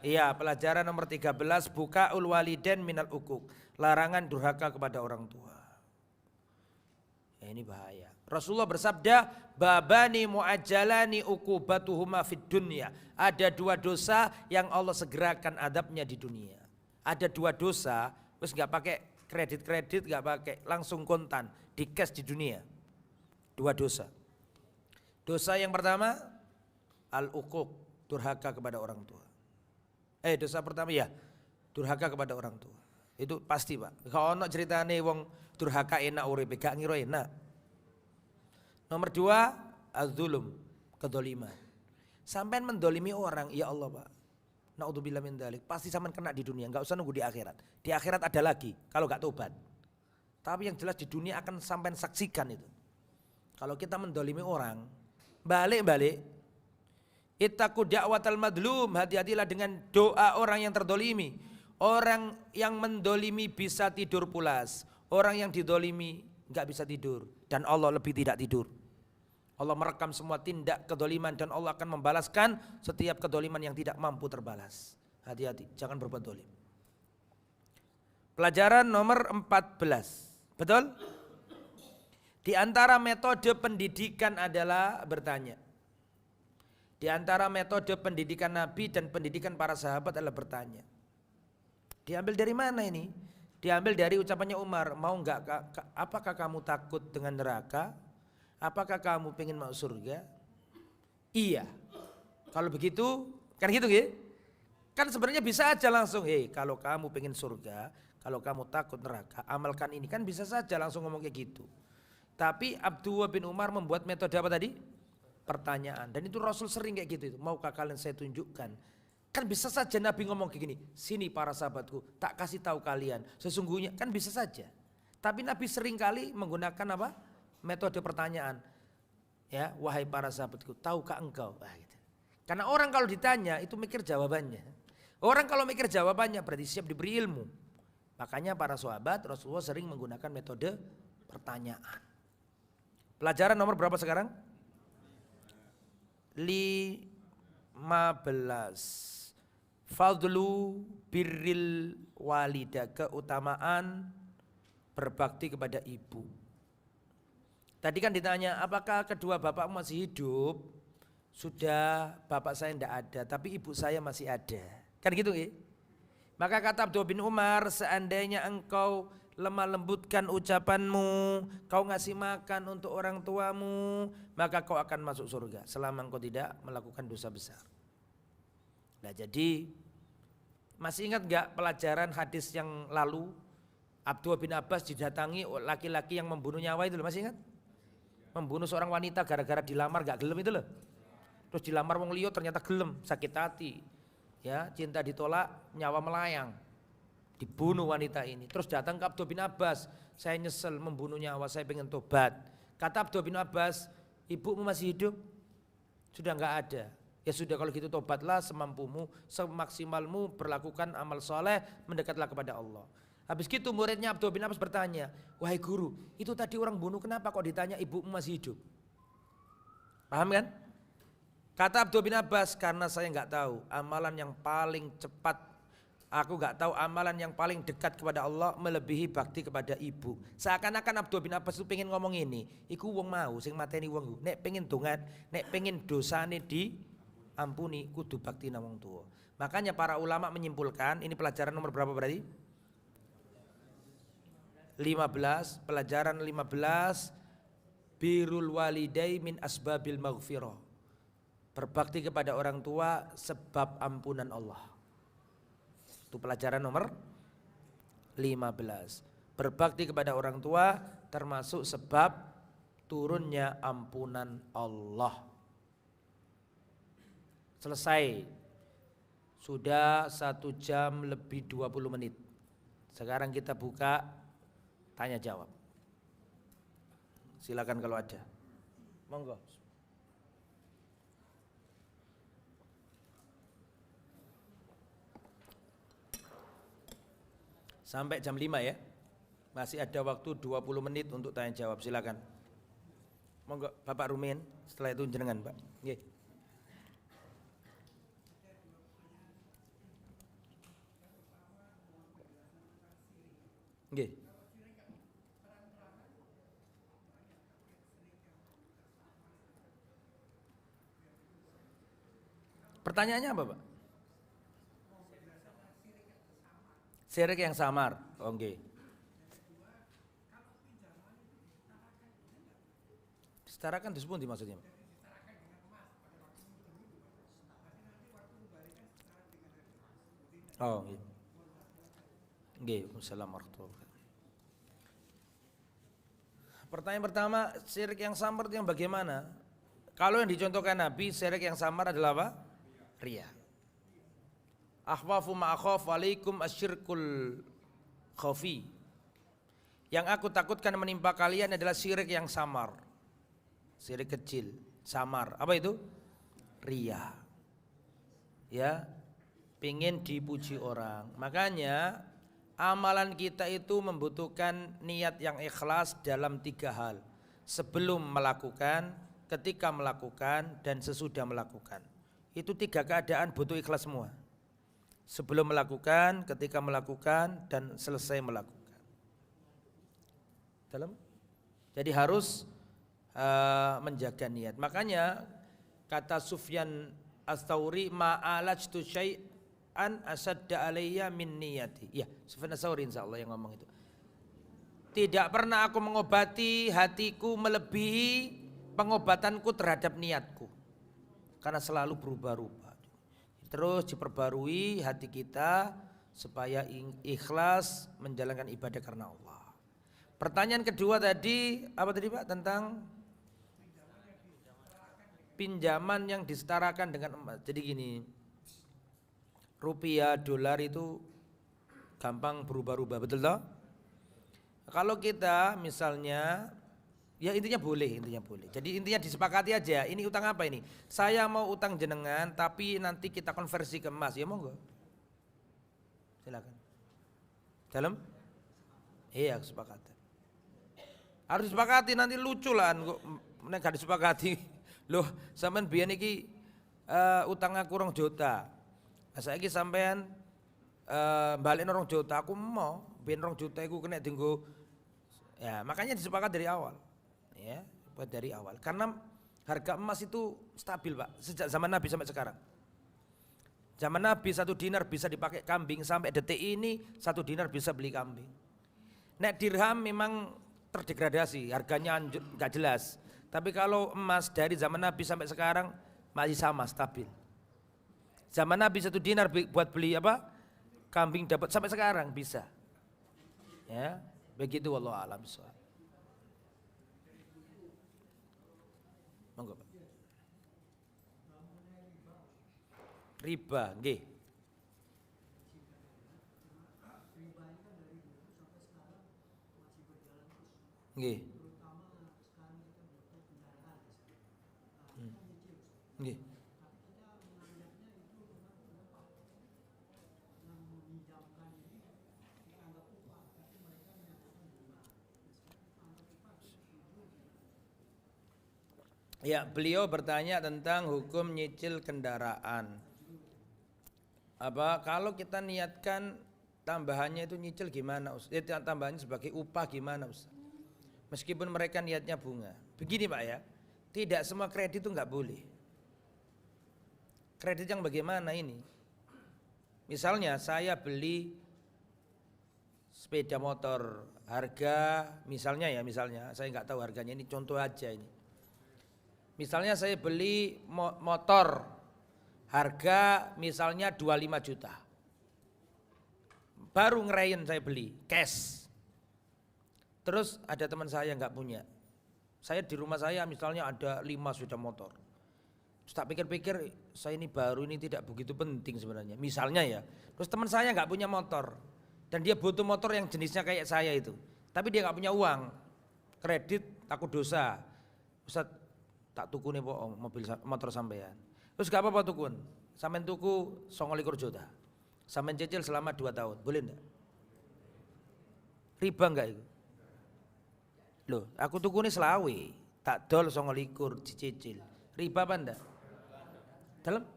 Iya, pelajaran nomor 13, bukaul walidain minal ukuk, larangan durhaka kepada orang tua. Ya, ini bahaya. Rasulullah bersabda, babani muajjalani uqubatuhuma fid dunya. Ada 2 dosa yang Allah segerakan adabnya di dunia. Ada 2 dosa, terus nggak pakai kredit, nggak pakai langsung kontan, di cash di dunia. 2 dosa. Dosa yang pertama, al-uquq, durhaka kepada orang tua. Dosa pertama ya, durhaka kepada orang tua. Itu pasti Pak. Kalau ono ceritane wong durhaka enak uripe, gak ngira enak. Nomor 2, az-zulum, kedzaliman. Sampean mendolimi orang, ya Allah Pak. Naudzubillah min dzalik. Pasti sampean kena di dunia, enggak usah nunggu di akhirat. Di akhirat ada lagi kalau enggak tobat. Tapi yang jelas di dunia akan sampean saksikan itu. Kalau kita mendolimi orang, balik. Ittaqu da'watal madlum, hati-hatilah dengan doa orang yang terdolimi. Orang yang mendolimi bisa tidur pulas, orang yang didolimi enggak bisa tidur, dan Allah lebih tidak tidur. Allah merekam semua tindak kedoliman dan Allah akan membalaskan setiap kedoliman yang tidak mampu terbalas. Hati-hati, jangan berbuat dolim. Pelajaran nomor 14, betul? Di antara metode pendidikan adalah bertanya. Di antara metode pendidikan Nabi dan pendidikan para sahabat adalah bertanya. Diambil dari mana ini? Diambil dari ucapannya Umar, mau enggak, apakah kamu takut dengan neraka? Apakah kamu pengen masuk surga? Iya. Kalau begitu, kan gitu ya? Kan sebenarnya bisa aja langsung, kalau kamu pengen surga, kalau kamu takut neraka, amalkan ini. Kan bisa saja langsung ngomong kayak gitu. Tapi Abdullah bin Umar membuat metode apa tadi? Pertanyaan. Dan itu Rasul sering kayak gitu. Maukah kalian saya tunjukkan? Kan bisa saja Nabi ngomong kayak gini, sini para sahabatku, tak kasih tahu kalian. Sesungguhnya kan bisa saja. Tapi Nabi sering kali menggunakan apa? Metode pertanyaan. Ya, wahai para sahabatku, tahukah engkau? Gitu. Karena orang kalau ditanya itu mikir jawabannya. Orang kalau mikir jawabannya berarti siap diberi ilmu. Makanya para sahabat Rasulullah sering menggunakan metode pertanyaan. Pelajaran nomor berapa sekarang? 15. Fadlu birril walidah, keutamaan berbakti kepada ibu. Tadi kan ditanya, apakah kedua bapak masih hidup? Sudah, bapak saya tidak ada, tapi ibu saya masih ada. Kan gitu ya? Maka kata Abdullah bin Umar, seandainya engkau lemah lembutkan ucapanmu, kau ngasih makan untuk orang tuamu, maka kau akan masuk surga selama engkau tidak melakukan dosa besar. Nah jadi masih ingat gak pelajaran hadis yang lalu? Abdullah bin Abbas didatangi laki-laki yang membunuh nyawa itu, masih ingat? Membunuh seorang wanita gara-gara dilamar gak gelem itu loh. Terus dilamar wong liya ternyata gelem, sakit hati. Ya, cinta ditolak, nyawa melayang. Dibunuh wanita ini. Terus datang ke Abdullah bin Abbas, saya nyesel membunuh nyawa, saya pengen tobat. Kata Abdullah bin Abbas, ibumu masih hidup? Sudah enggak ada. Ya sudah, kalau gitu tobatlah semampumu, semaksimalmu, berlakukan amal soleh, mendekatlah kepada Allah. Habis gitu muridnya Abdullah bin Abbas bertanya, wahai guru, itu tadi orang bunuh kenapa kok ditanya ibumu masih hidup? Paham kan? Kata Abdullah bin Abbas, karena saya enggak tahu amalan yang paling cepat, Aku gak tahu amalan yang paling dekat kepada Allah melebihi bakti kepada ibu. Seakan-akan Abdul bin Abbas itu pengen ngomong ini. Iku wong mau sing mateni wong. Nek pengen dongan, nek pengen dosane diampuni kudu bakti nang wong tua. Makanya para ulama menyimpulkan, ini pelajaran nomor berapa berarti? 15, pelajaran 15, birrul walidai min asbabil maghfirah. Berbakti kepada orang tua sebab ampunan Allah. Itu pelajaran nomor 15. Berbakti kepada orang tua termasuk sebab turunnya ampunan Allah. Selesai. Sudah 1 jam lebih 20 menit. Sekarang kita buka tanya jawab. Silakan kalau ada. Monggo. Sampai jam 5 ya. Masih ada waktu 20 menit untuk tanya jawab. Silakan. Monggo Bapak Rumin, setelah itu jenengan, Pak. Nggih. Nggih. Pertanyaannya apa, Pak? Syirik yang samar. Oke. Setarakan disebut maksudnya. Oh, iya. Nggih, Assalamualaikum warahmatullahi wabarakatuh. Pertanyaan pertama, syirik yang samar itu yang bagaimana? Kalau yang dicontohkan Nabi, syirik yang samar adalah apa? Riya. Akhwafu ma'akhaf alaikum asyirkul khafi. Yang aku takutkan menimpa kalian adalah syirik yang samar. Syirik kecil, samar. Apa itu? Riya. Ya, pingin dipuji orang. Makanya amalan kita itu membutuhkan niat yang ikhlas dalam 3 hal. Sebelum melakukan, ketika melakukan, dan sesudah melakukan. Itu 3 keadaan butuh ikhlas semua. Sebelum melakukan, ketika melakukan, dan selesai melakukan. Jadi harus menjaga niat. Makanya kata Sufyan Ats-Tsauri, ma'alajtu syai'an asadda alayya min niyati. Ya, Sufyan Ats-Tsauri insyaallah yang ngomong itu. Tidak pernah aku mengobati hatiku melebihi pengobatanku terhadap niatku. Karena selalu berubah-ubah. Terus diperbarui hati kita supaya ikhlas menjalankan ibadah karena Allah. Pertanyaan kedua tadi apa tadi Pak, tentang pinjaman yang disetarakan dengan emas. Jadi gini, rupiah, dolar itu gampang berubah-ubah, betul toh? Kalau kita misalnya, ya intinya boleh. Jadi intinya disepakati aja, ini utang apa ini? Saya mau utang jenengan tapi nanti kita konversi ke emas, ya monggo. Silakan. Dalam? Iya, kesepakatan. Harus disepakati, nanti lucu lah kok nek gak disepakati. Loh, sampean biyen iki utang aku 2 juta. Nah, saiki sampean balik 2 juta, aku mau biyen 2 juta iku kena dienggo. Ya, makanya disepakati dari awal. Ya, buat dari awal. Karena harga emas itu stabil, Pak, sejak zaman Nabi sampai sekarang. Zaman Nabi 1 dinar bisa dipakai kambing, sampai detik ini 1 dinar bisa beli kambing. Nek dirham memang terdegradasi, harganya nggak jelas. Tapi kalau emas dari zaman Nabi sampai sekarang masih sama, stabil. Zaman Nabi 1 dinar buat beli apa? Kambing dapat sampai sekarang bisa. Ya, begitu wallahu a'lam bishawab. Monggo Pak. Riba, nggih. Nggih. Nggih. Ya, beliau bertanya tentang hukum nyicil kendaraan. Kalau kita niatkan tambahannya itu nyicil gimana Ustaz? Tambahannya sebagai upah gimana Ustaz? Meskipun mereka niatnya bunga. Begini Pak ya, tidak semua kredit itu nggak boleh. Kredit yang bagaimana ini? Misalnya saya beli sepeda motor harga misalnya saya nggak tahu harganya, ini contoh aja ini. Misalnya saya beli motor harga misalnya 25 juta. Baru ngerain saya beli cash. Terus ada teman saya nggak punya. Saya di rumah saya misalnya ada 5 sepeda motor. Terus tak pikir-pikir saya ini baru, ini tidak begitu penting sebenarnya. Misalnya ya. Terus teman saya nggak punya motor dan dia butuh motor yang jenisnya kayak saya itu. Tapi dia nggak punya uang. Kredit takut dosa. Ustaz tak tuku nih motor sampean. Terus gak apa-apa tukun. Sampean tuku 29 juta. Sampean cicil selama 2 tahun. Boleh enggak? Riba enggak itu? Loh, aku tuku nih selawe. Tak dol 29 dicicil. Riba apa enggak? Dalam?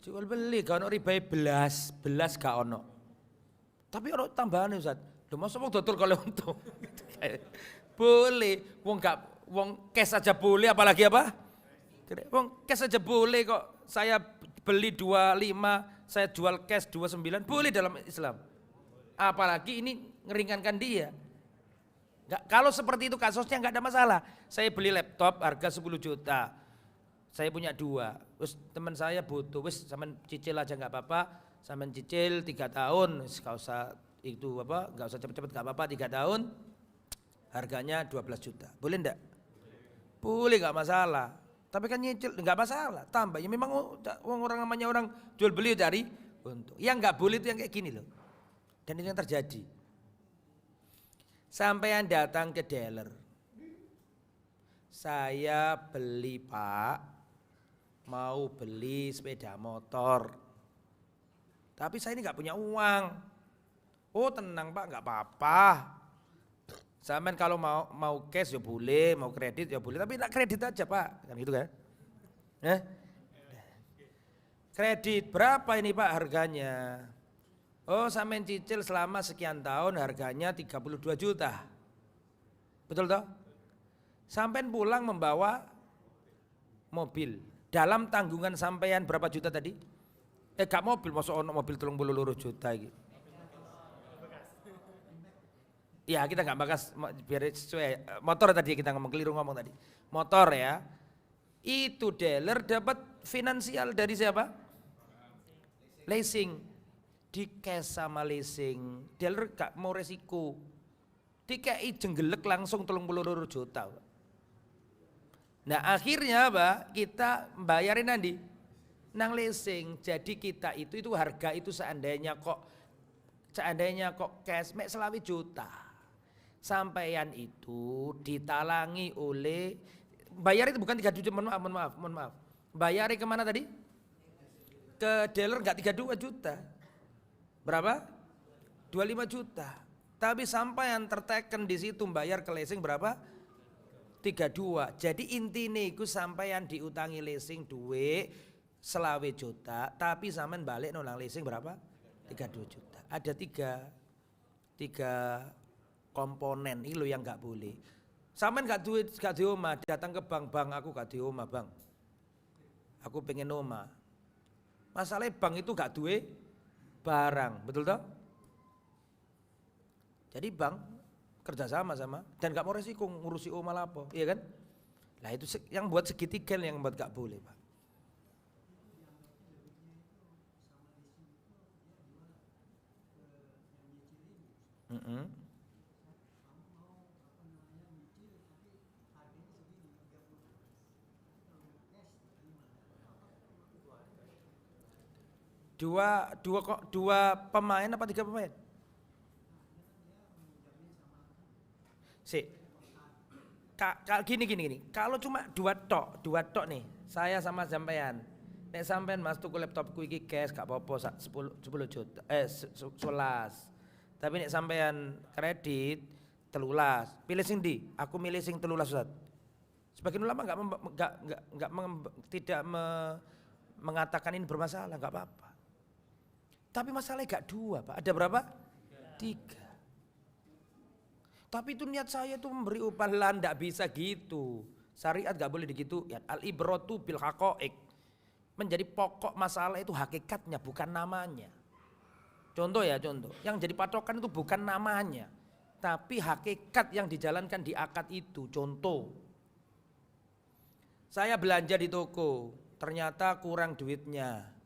Jual beli gak ono riba belas gak ono. Tapi ono tambahan Ustaz. Loh masa wong dodol kalau untung. Boleh, wong cash aja boleh apalagi apa? Wong cash aja boleh kok. Saya beli 25, saya jual cash 29, boleh dalam Islam. Apalagi ini ngeringankan dia. Kalau seperti itu kasusnya nggak ada masalah. Saya beli laptop harga 10 juta. Saya punya 2. Terus teman saya butuh, wis sampean cicil aja nggak apa-apa. Sampean cicil 3 tahun, nggak usah itu nggak usah cepet-cepet nggak apa-apa 3 tahun. Harganya 12 juta. Boleh enggak? Boleh, nggak masalah. Tapi kan nyicil nggak masalah. Tambah ya memang orang namanya orang jual beli dari untuk. Yang nggak boleh itu yang kayak gini loh. Dan itu yang terjadi. Sampean datang ke dealer. Saya beli Pak, mau beli sepeda motor. Tapi saya ini nggak punya uang. Oh tenang Pak, nggak apa-apa. Sampean kalau mau cash ya boleh, mau kredit ya boleh, tapi nak kredit aja Pak, kan gitu kan? Kredit berapa ini Pak harganya? Oh sampean cicil selama sekian tahun harganya 32 juta. Betul toh? Sampean pulang membawa mobil. Dalam tanggungan sampean berapa juta tadi? Gak mobil, masuk ono mobil 32 juta gitu. Ya kita nggak bahas biar sesuai motor tadi kita keliru ngomong tadi. Motor ya. Itu dealer dapat finansial dari siapa? Leasing. Di cash sama leasing. Dealer gak mau resiko. Dikei jenggelek langsung 32 juta. Nah akhirnya apa? Kita bayarin nanti nang leasing. Jadi kita itu harga itu seandainya kok cash mek 20 juta. Sampaian itu ditalangi oleh bayar itu bukan 3 juta, mohon maaf. Bayar kemana tadi? Ke dealer enggak 32 juta. Berapa? 25 juta. Tapi sampaian terteken di situ bayar ke leasing berapa? 32. Jadi intinya itu sampaian diutangi leasing duit 20 juta, tapi sampean balik nang leasing berapa? 32 juta. Ada tiga komponen ini lo yang nggak boleh. Sampean nggak di omah, datang ke bank aku gak di omah bang. Aku pengen omah. Masalahnya bank itu gak duwe barang, betul toh? Jadi bank kerjasama sama dan gak mau resiko ngurusi omah lapo, iya kan? Nah itu yang buat segitiga yang buat gak boleh Pak. Dua pemain apa 3 pemain? Gini. Kalau cuma dua tok nih, saya sama sampean. Nek sampean mas tuku laptopku iki cash gak apa-apa 10 juta 11. Tapi nek sampean kredit 13. Pilih sing ndi? Aku milih sing 13 Ustaz. Sebagian ulama tidak mengatakan ini bermasalah, nggak apa-apa. Tapi masalahnya gak 2 Pak, ada berapa? 3. Tapi itu niat saya itu memberi upah lah, nggak bisa gitu. Syariat gak boleh begitu. Ya, al-ibratu bil haqaiq. Menjadi pokok masalah itu hakikatnya, bukan namanya. Contoh ya, contoh. Yang jadi patokan itu bukan namanya, tapi hakikat yang dijalankan di akad itu. Contoh, saya belanja di toko, ternyata kurang duitnya.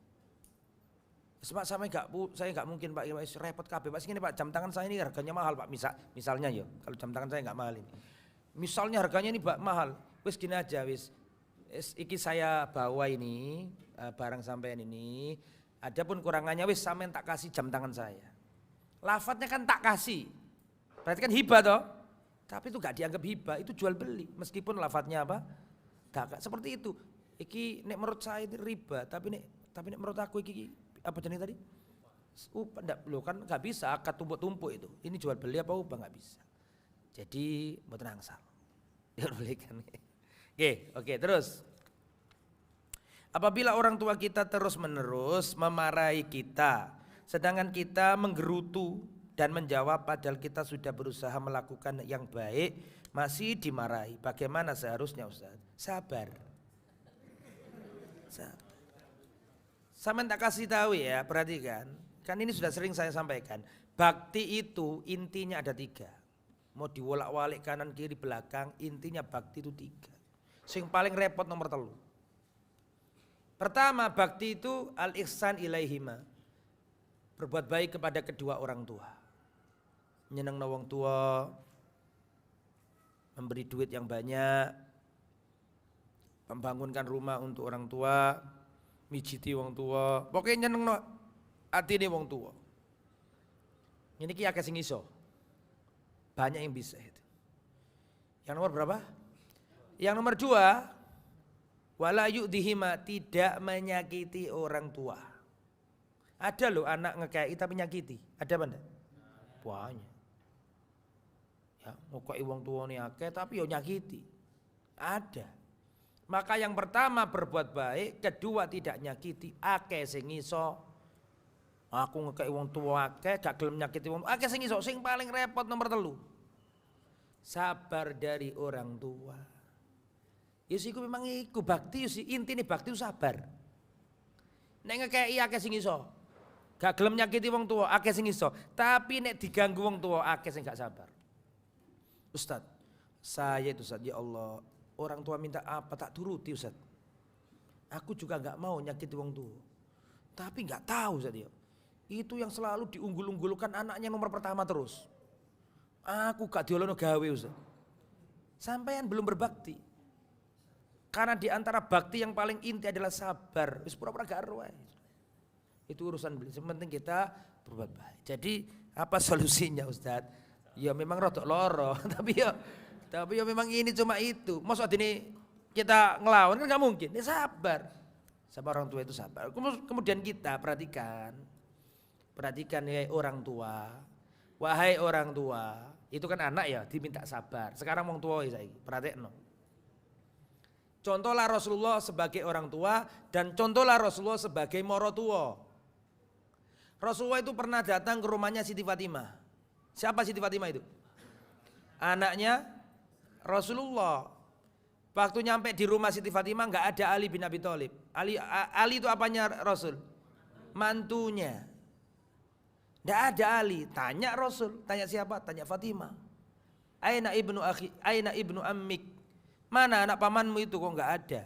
Pak, saya nggak mungkin Pak, repot kabeh Pak. Segini Pak, jam tangan saya ini harganya mahal Pak. Misalnya ya, kalau jam tangan saya nggak mahal ini. Misalnya harganya ini Pak mahal, wis gini aja wis. Iki saya bawa ini barang sampean ini. Adapun kurangannya wis sampean tak kasih jam tangan saya. Lafadznya kan tak kasih, berarti kan hibah toh. Tapi itu gak dianggap hibah, itu jual beli. Meskipun lafadznya apa? Gak seperti itu. Iki nek menurut saya itu riba, tapi nek menurut aku iki apa jenis tadi? Upah lo kan gak bisa akad tumpuk-tumpuk itu. Ini jual beli apa upah gak bisa. Jadi mboten angsal. Ya boleh kan. Oke, terus. Apabila orang tua kita terus-menerus memarahi kita, sedangkan kita menggerutu dan menjawab padahal kita sudah berusaha melakukan yang baik, masih dimarahi. Bagaimana seharusnya Ustaz? Sabar. Sampeyan tak kasih tahu ya, perhatikan. Kan ini sudah sering saya sampaikan. Bakti itu intinya ada 3. Mau diwolak-walik kanan kiri belakang, intinya bakti itu 3. Sing paling repot nomor 3. Pertama, bakti itu al-ihsan ilaihima. Berbuat baik kepada kedua orang tua. Nyenengno wong tua, memberi duit yang banyak, membangunkan rumah untuk orang tua, mijiti wong tua, pokoknya nyenengno atine wong tua. Ini ki akeh sing iso. Banyak yang bisa itu. Yang nomor berapa? Yang nomor 2, wala yu'dihima, tidak menyakiti orang tua. Ada loh anak ngekei tapi nyakiti. Ada apa enggak? Banyak. Ya, ngekei wong tua nih akeh tapi yo nyakiti. Ada. Maka yang pertama berbuat baik, kedua tidak nyakiti. Akeh sing iso. Aku ngekei wong tua akeh, gak gelem nyakiti wong. Akeh sing iso, sing paling repot nomor 3. Sabar dari orang tua. Yus iku memang iku bakti, yus intine bakti itu sabar. Nek ngekei akeh sing iso. Gak gelem nyakiti wong tua, akeh sing iso. Tapi nek diganggu wong tua, akeh sing gak sabar. Ustaz, saya itu Ustaz, ya Allah, orang tua minta apa tak turuti Ustaz. Aku juga gak mau nyakiti wong tua. Tapi gak tahu Ustaz ya. Itu yang selalu diunggul-unggulkan anaknya nomor pertama terus. Aku gak diolono gawe Ustaz. Sampean belum berbakti. Karena di antara bakti yang paling inti adalah sabar. Wis pura-pura gak ero ae. Itu urusan beli. Yang penting kita berbuat baik. Jadi apa solusinya Ustaz? Ya memang rodok loro, tapi ya memang ini cuma itu. Maksud ini kita ngelawan kan nggak mungkin. Ya sabar. Sama orang tua itu sabar. Kemudian kita perhatikan ya orang tua. Wahai orang tua, itu kan anak ya diminta sabar. Sekarang wong tua ya saiki, perhatikno. Contohlah Rasulullah sebagai orang tua dan contohlah Rasulullah sebagai moro tua. Rasulullah itu pernah datang ke rumahnya Siti Fatimah. Siapa Siti Fatimah itu? Anaknya Rasulullah. Waktu nyampe di rumah Siti Fatimah nggak ada Ali bin Abi Thalib. Ali itu apanya Rasul? Mantunya. Nggak ada Ali. Tanya Rasul. Tanya siapa? Tanya Fatimah. Aina ibnu akhi, aina ibnu ammik. Mana anak pamanmu itu kok nggak ada?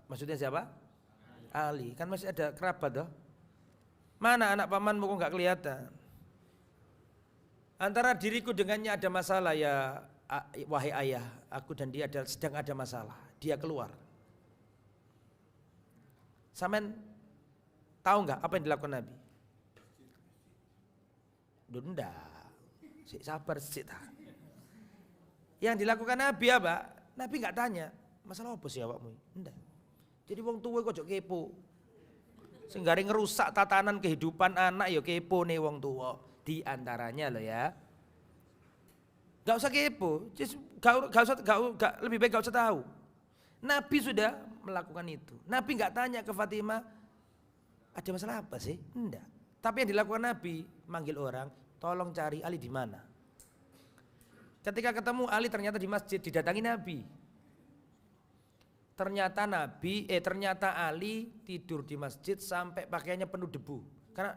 Maksudnya siapa? Ali. Kan masih ada kerabat toh. Mana anak pamanmu kok nggak kelihatan? Antara diriku dengannya ada masalah ya wahai ayah. Aku dan dia sedang ada masalah. Dia keluar. Sampean tahu nggak apa yang dilakukan Nabi? Dunda. Sabar sih. Yang dilakukan Nabi apa? Nabi nggak tanya, masalah apa sih awakmu? Enggak. Jadi wong tuwa kok kepo. Sing gare ngerusak tatanan kehidupan anak ya kepo nih wong tua. Di antaranya loh ya. Gak usah kepo, lebih baik gak usah tahu. Nabi sudah melakukan itu. Nabi nggak tanya ke Fatimah, ada masalah apa sih? Enggak. Tapi yang dilakukan Nabi, manggil orang, tolong cari Ali di mana. Ketika ketemu Ali ternyata di masjid, didatangi Nabi. Ternyata Ali tidur di masjid sampai pakaiannya penuh debu. Karena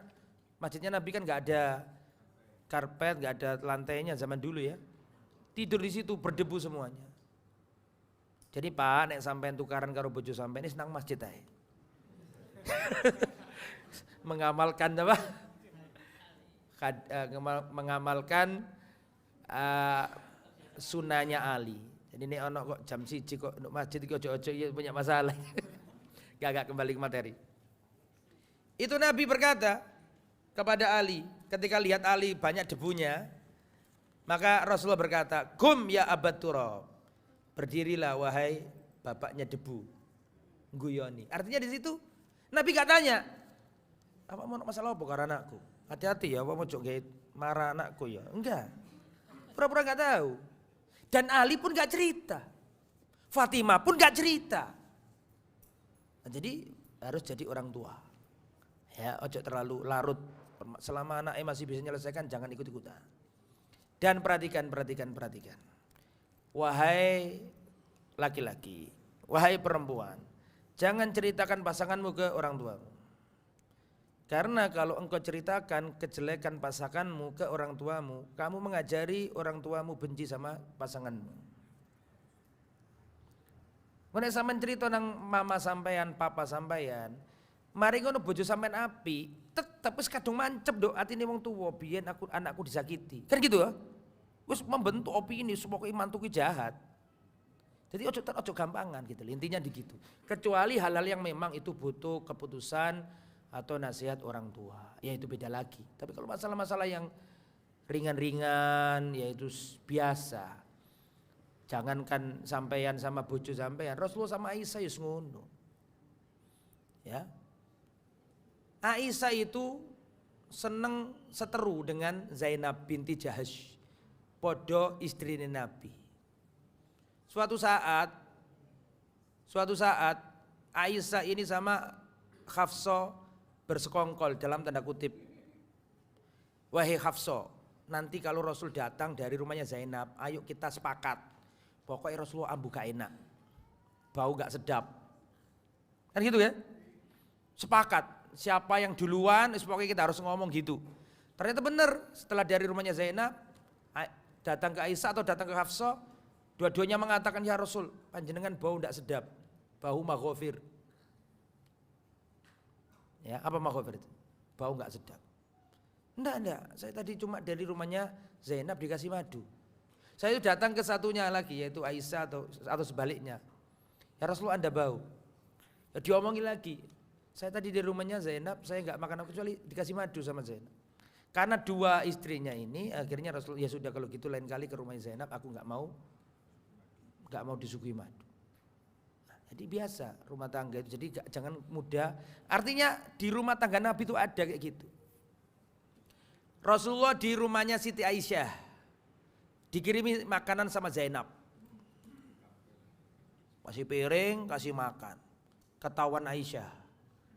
masjidnya Nabi kan nggak ada karpet, nggak ada lantainya zaman dulu ya. Tidur di situ berdebu semuanya. Jadi Pak, nek sampean tukaran karo bojo sampean ini senang masjid ae. Mengamalkan apa? Mengamalkan sunahnya Ali. Jadi ini ono kok jam 1 kok untuk masjid kok ojo-ojo ya punya masalah. Gak kembali ke materi. Itu Nabi berkata kepada Ali, ketika lihat Ali banyak debunya, maka Rasulullah berkata, "Qum ya Abat Turab." Berdirilah wahai bapaknya debu. Guyoni. Artinya di situ Nabi gak tanya, "Apa mau masalah apa karo anakku?" Hati-hati ya, apa mau joget marah anakku ya. Enggak. Pura-pura gak tahu. Dan Ali pun gak cerita. Fatimah pun gak cerita. Nah, jadi harus jadi orang tua. Ya, ojo terlalu larut. Selama anaknya masih bisa menyelesaikan, jangan ikut-ikutan. Dan perhatikan. Wahai laki-laki, wahai perempuan, jangan ceritakan pasanganmu ke orang tuamu. Karena kalau engkau ceritakan kejelekan pasanganmu ke orang tuamu, kamu mengajari orang tuamu benci sama pasanganmu. Nek sampean cerita nang mama sampean, papa sampean, mari ngono bojo sampean api, tetep wis kadung mancep nduk atine wong tuwa, biyen anakku disakiti. Kan gitu ya? Wis membentuk opini supaya mantu ki jahat. Jadi ojo gampangan gitu. Intinya begitu. Kecuali hal-hal yang memang itu butuh keputusan atau nasihat orang tua, ya itu beda lagi. Tapi kalau masalah-masalah yang ringan-ringan, yaitu biasa. Jangankan sampeyan sama bojo sampeyan, Rasulullah sama Aisyah yus ngono. Ya. Aisyah itu seneng seteru dengan Zainab binti Jahash, podo istrine Nabi. Suatu saat Aisyah ini sama Hafsah bersekongkol dalam tanda kutip. Wahai Hafsah, nanti kalau Rasul datang dari rumahnya Zainab, ayo kita sepakat. Pokoknya Rasulullah ambu gak enak, bau gak sedap. Kan gitu ya? Sepakat, siapa yang duluan, pokoknya kita harus ngomong gitu. Ternyata benar, setelah dari rumahnya Zainab, datang ke Aisyah atau datang ke Hafsah, dua-duanya mengatakan, ya Rasul, panjenengan bau gak sedap, bau maghfir. Ya, apa maghfir itu? Bau enggak sedap. Enggak, saya tadi cuma dari rumahnya Zainab dikasih madu. Saya itu datang ke satunya lagi yaitu Aisyah atau sebaliknya. Ya Rasulullah Anda bau. Ya, diomongin lagi. Saya tadi di rumahnya Zainab, saya enggak makan kecuali dikasih madu sama Zainab. Karena dua istrinya ini akhirnya Rasulullah, ya sudah kalau gitu lain kali ke rumahnya Zainab aku enggak mau disuguhi madu. Jadi biasa rumah tangga itu, jadi jangan mudah. Artinya di rumah tangga Nabi itu ada kayak gitu. Rasulullah di rumahnya Siti Aisyah dikirimi makanan sama Zainab. Kasih piring, kasih makan. Ketahuan Aisyah.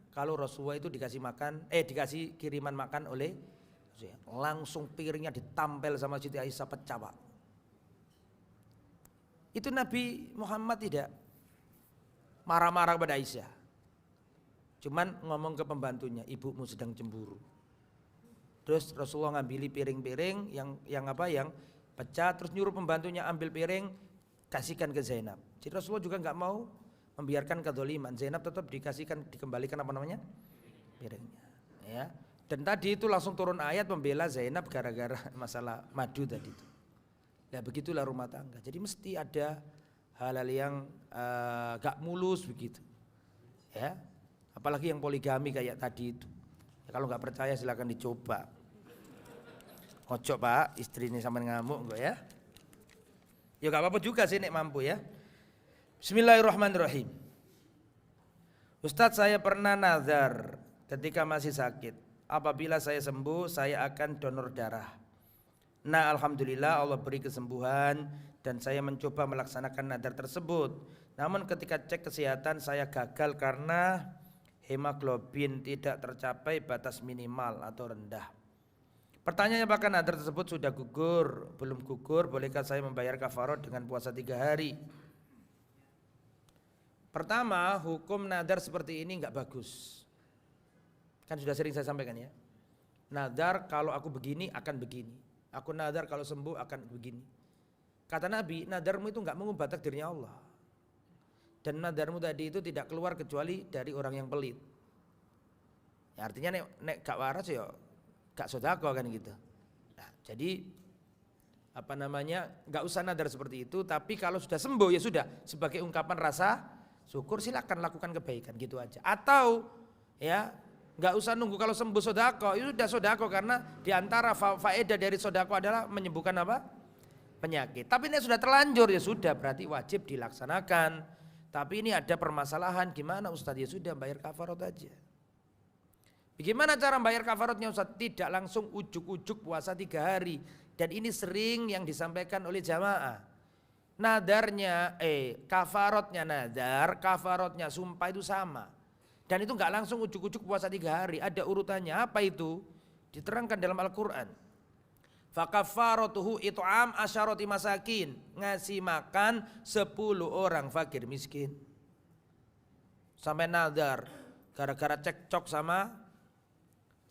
Kalau Rasulullah itu dikasih kiriman makan oleh langsung piringnya ditampel sama Siti Aisyah, pecah Pak. Itu Nabi Muhammad tidak marah-marah kepada Aisyah. Cuman ngomong ke pembantunya, ibumu sedang cemburu. Terus Rasulullah ngambil piring-piring yang pecah, terus nyuruh pembantunya ambil piring, kasihkan ke Zainab. Jadi Rasulullah juga nggak mau membiarkan kedzaliman. Zainab tetap dikembalikan piringnya. Ya. Dan tadi itu langsung turun ayat membela Zainab gara-gara masalah madu tadi itu. Ya begitulah rumah tangga. Jadi mesti ada hal-hal yang gak mulus begitu, ya. Apalagi yang poligami kayak tadi itu. Ya, kalau nggak percaya silakan dicoba. Ojo Pak, istri ini sampai ngamuk enggak ya? Ya gak apa-apa juga sih nek mampu ya. Bismillahirrahmanirrahim. Ustadz, saya pernah nazar ketika masih sakit, apabila saya sembuh saya akan donor darah. Nah, alhamdulillah Allah beri kesembuhan dan saya mencoba melaksanakan nadar tersebut. Namun ketika cek kesehatan saya gagal karena hemoglobin tidak tercapai batas minimal atau rendah. Pertanyaannya, apakah nadar tersebut sudah gugur? Belum gugur, bolehkah saya membayar kafarot dengan puasa 3 hari? Pertama, hukum nadar seperti ini enggak bagus. Kan sudah sering saya sampaikan ya. Nadar kalau aku begini akan begini. Aku nadar kalau sembuh akan begini. Kata Nabi, nadarmu itu enggak mengubah takdirnya Allah. Dan nadarmu tadi itu tidak keluar kecuali dari orang yang pelit. Ya, artinya nek gak waras ya gak sodako kan gitu. Nah, jadi enggak usah nadar seperti itu. Tapi kalau sudah sembuh ya sudah, sebagai ungkapan rasa syukur silakan lakukan kebaikan gitu aja. Atau ya nggak usah nunggu kalau sembuh sodako, itu sudah sodako karena diantara faedah dari sodako adalah menyembuhkan apa? Penyakit. Tapi ini sudah terlanjur ya sudah, berarti wajib dilaksanakan. Tapi ini ada permasalahan, gimana Ustadz? Ya sudah bayar kafarot aja. Bagaimana cara bayar kafarotnya Ustadz? Tidak langsung ujuk-ujuk puasa 3 hari. Dan ini sering yang disampaikan oleh jamaah. Nadarnya, kafarotnya nadar, kafarotnya sumpah itu sama. Dan itu enggak langsung ujuk-ujuk puasa 3 hari, ada urutannya. Apa itu? Diterangkan dalam Al-Quran. Fakafaratuhu it'am asyarati masakin, ngasih makan 10 orang fakir miskin. Sampai nadar, gara-gara cekcok sama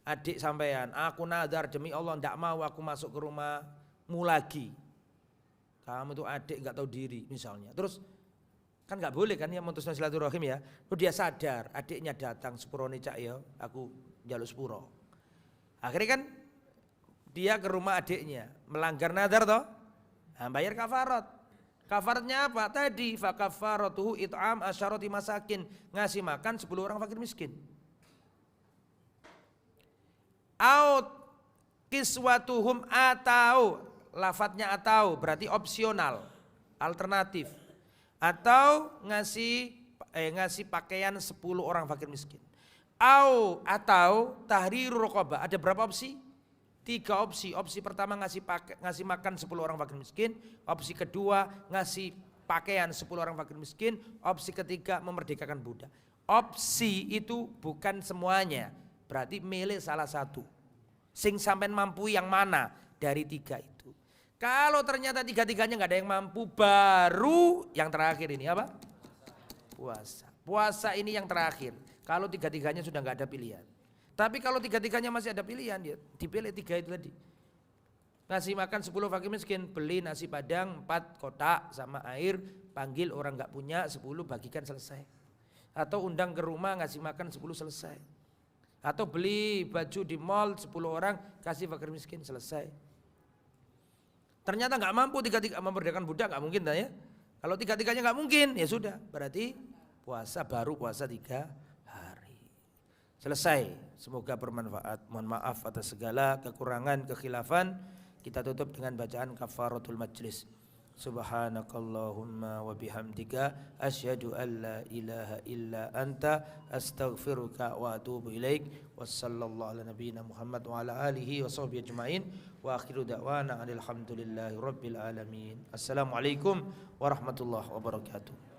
adik sampean, aku nadar demi Allah enggak mau aku masuk ke rumahmu lagi. Kamu itu adik enggak tahu diri misalnya. Terus kan nggak boleh kan ya mutusna silaturahim ya. Lalu dia sadar, adiknya datang sepurone cak ya, aku njaluk sepuro. Akhirnya kan dia ke rumah adiknya, melanggar nadar toh. Nah, bayar kafarat. Kafaratnya apa? Tadi fakafaratuhu it'am asyarati masakin, ngasih makan 10 orang fakir miskin. Out kiswatuhum atau lafadznya atau berarti opsional, alternatif. Atau ngasih pakaian 10 orang fakir miskin. Atau tahriru raqabah. Ada berapa opsi? 3 opsi. Opsi pertama ngasih makan 10 orang fakir miskin. Opsi kedua ngasih pakaian 10 orang fakir miskin. Opsi ketiga memerdekakan budak. Opsi itu bukan semuanya. Berarti milih salah satu. Sing sampean mampu yang mana dari 3 itu. Kalau ternyata 3-3-nya nggak ada yang mampu, baru yang terakhir ini apa? Puasa. Puasa ini yang terakhir. Kalau 3-3-nya sudah nggak ada pilihan. Tapi kalau 3-3-nya masih ada pilihan, ya dipilih 3 itu tadi. Ngasih makan 10 fakir miskin, beli nasi padang 4 kotak sama air, panggil orang nggak punya 10 bagikan selesai. Atau undang ke rumah ngasih makan 10 selesai. Atau beli baju di mall 10 orang kasih fakir miskin selesai. Ternyata nggak mampu 3-3 memerdekakan budak, nggak mungkin ya. Kalau 3-3-nya nggak mungkin, ya sudah. Berarti puasa 3 hari. Selesai. Semoga bermanfaat. Mohon maaf atas segala kekurangan, kekhilafan. Kita tutup dengan bacaan kafaratul majlis. Subhanakallahumma wa bihamdika asyhadu an la ilaha illa anta astaghfiruka wa atubu ilaik. Wassallallahu ala nabiyyina Muhammad wa ala alihi wa sahbihi ajmain. Wa akhiru da'wana alhamdulillahi rabbil alamin. Assalamualaikum warahmatullahi wabarakatuh.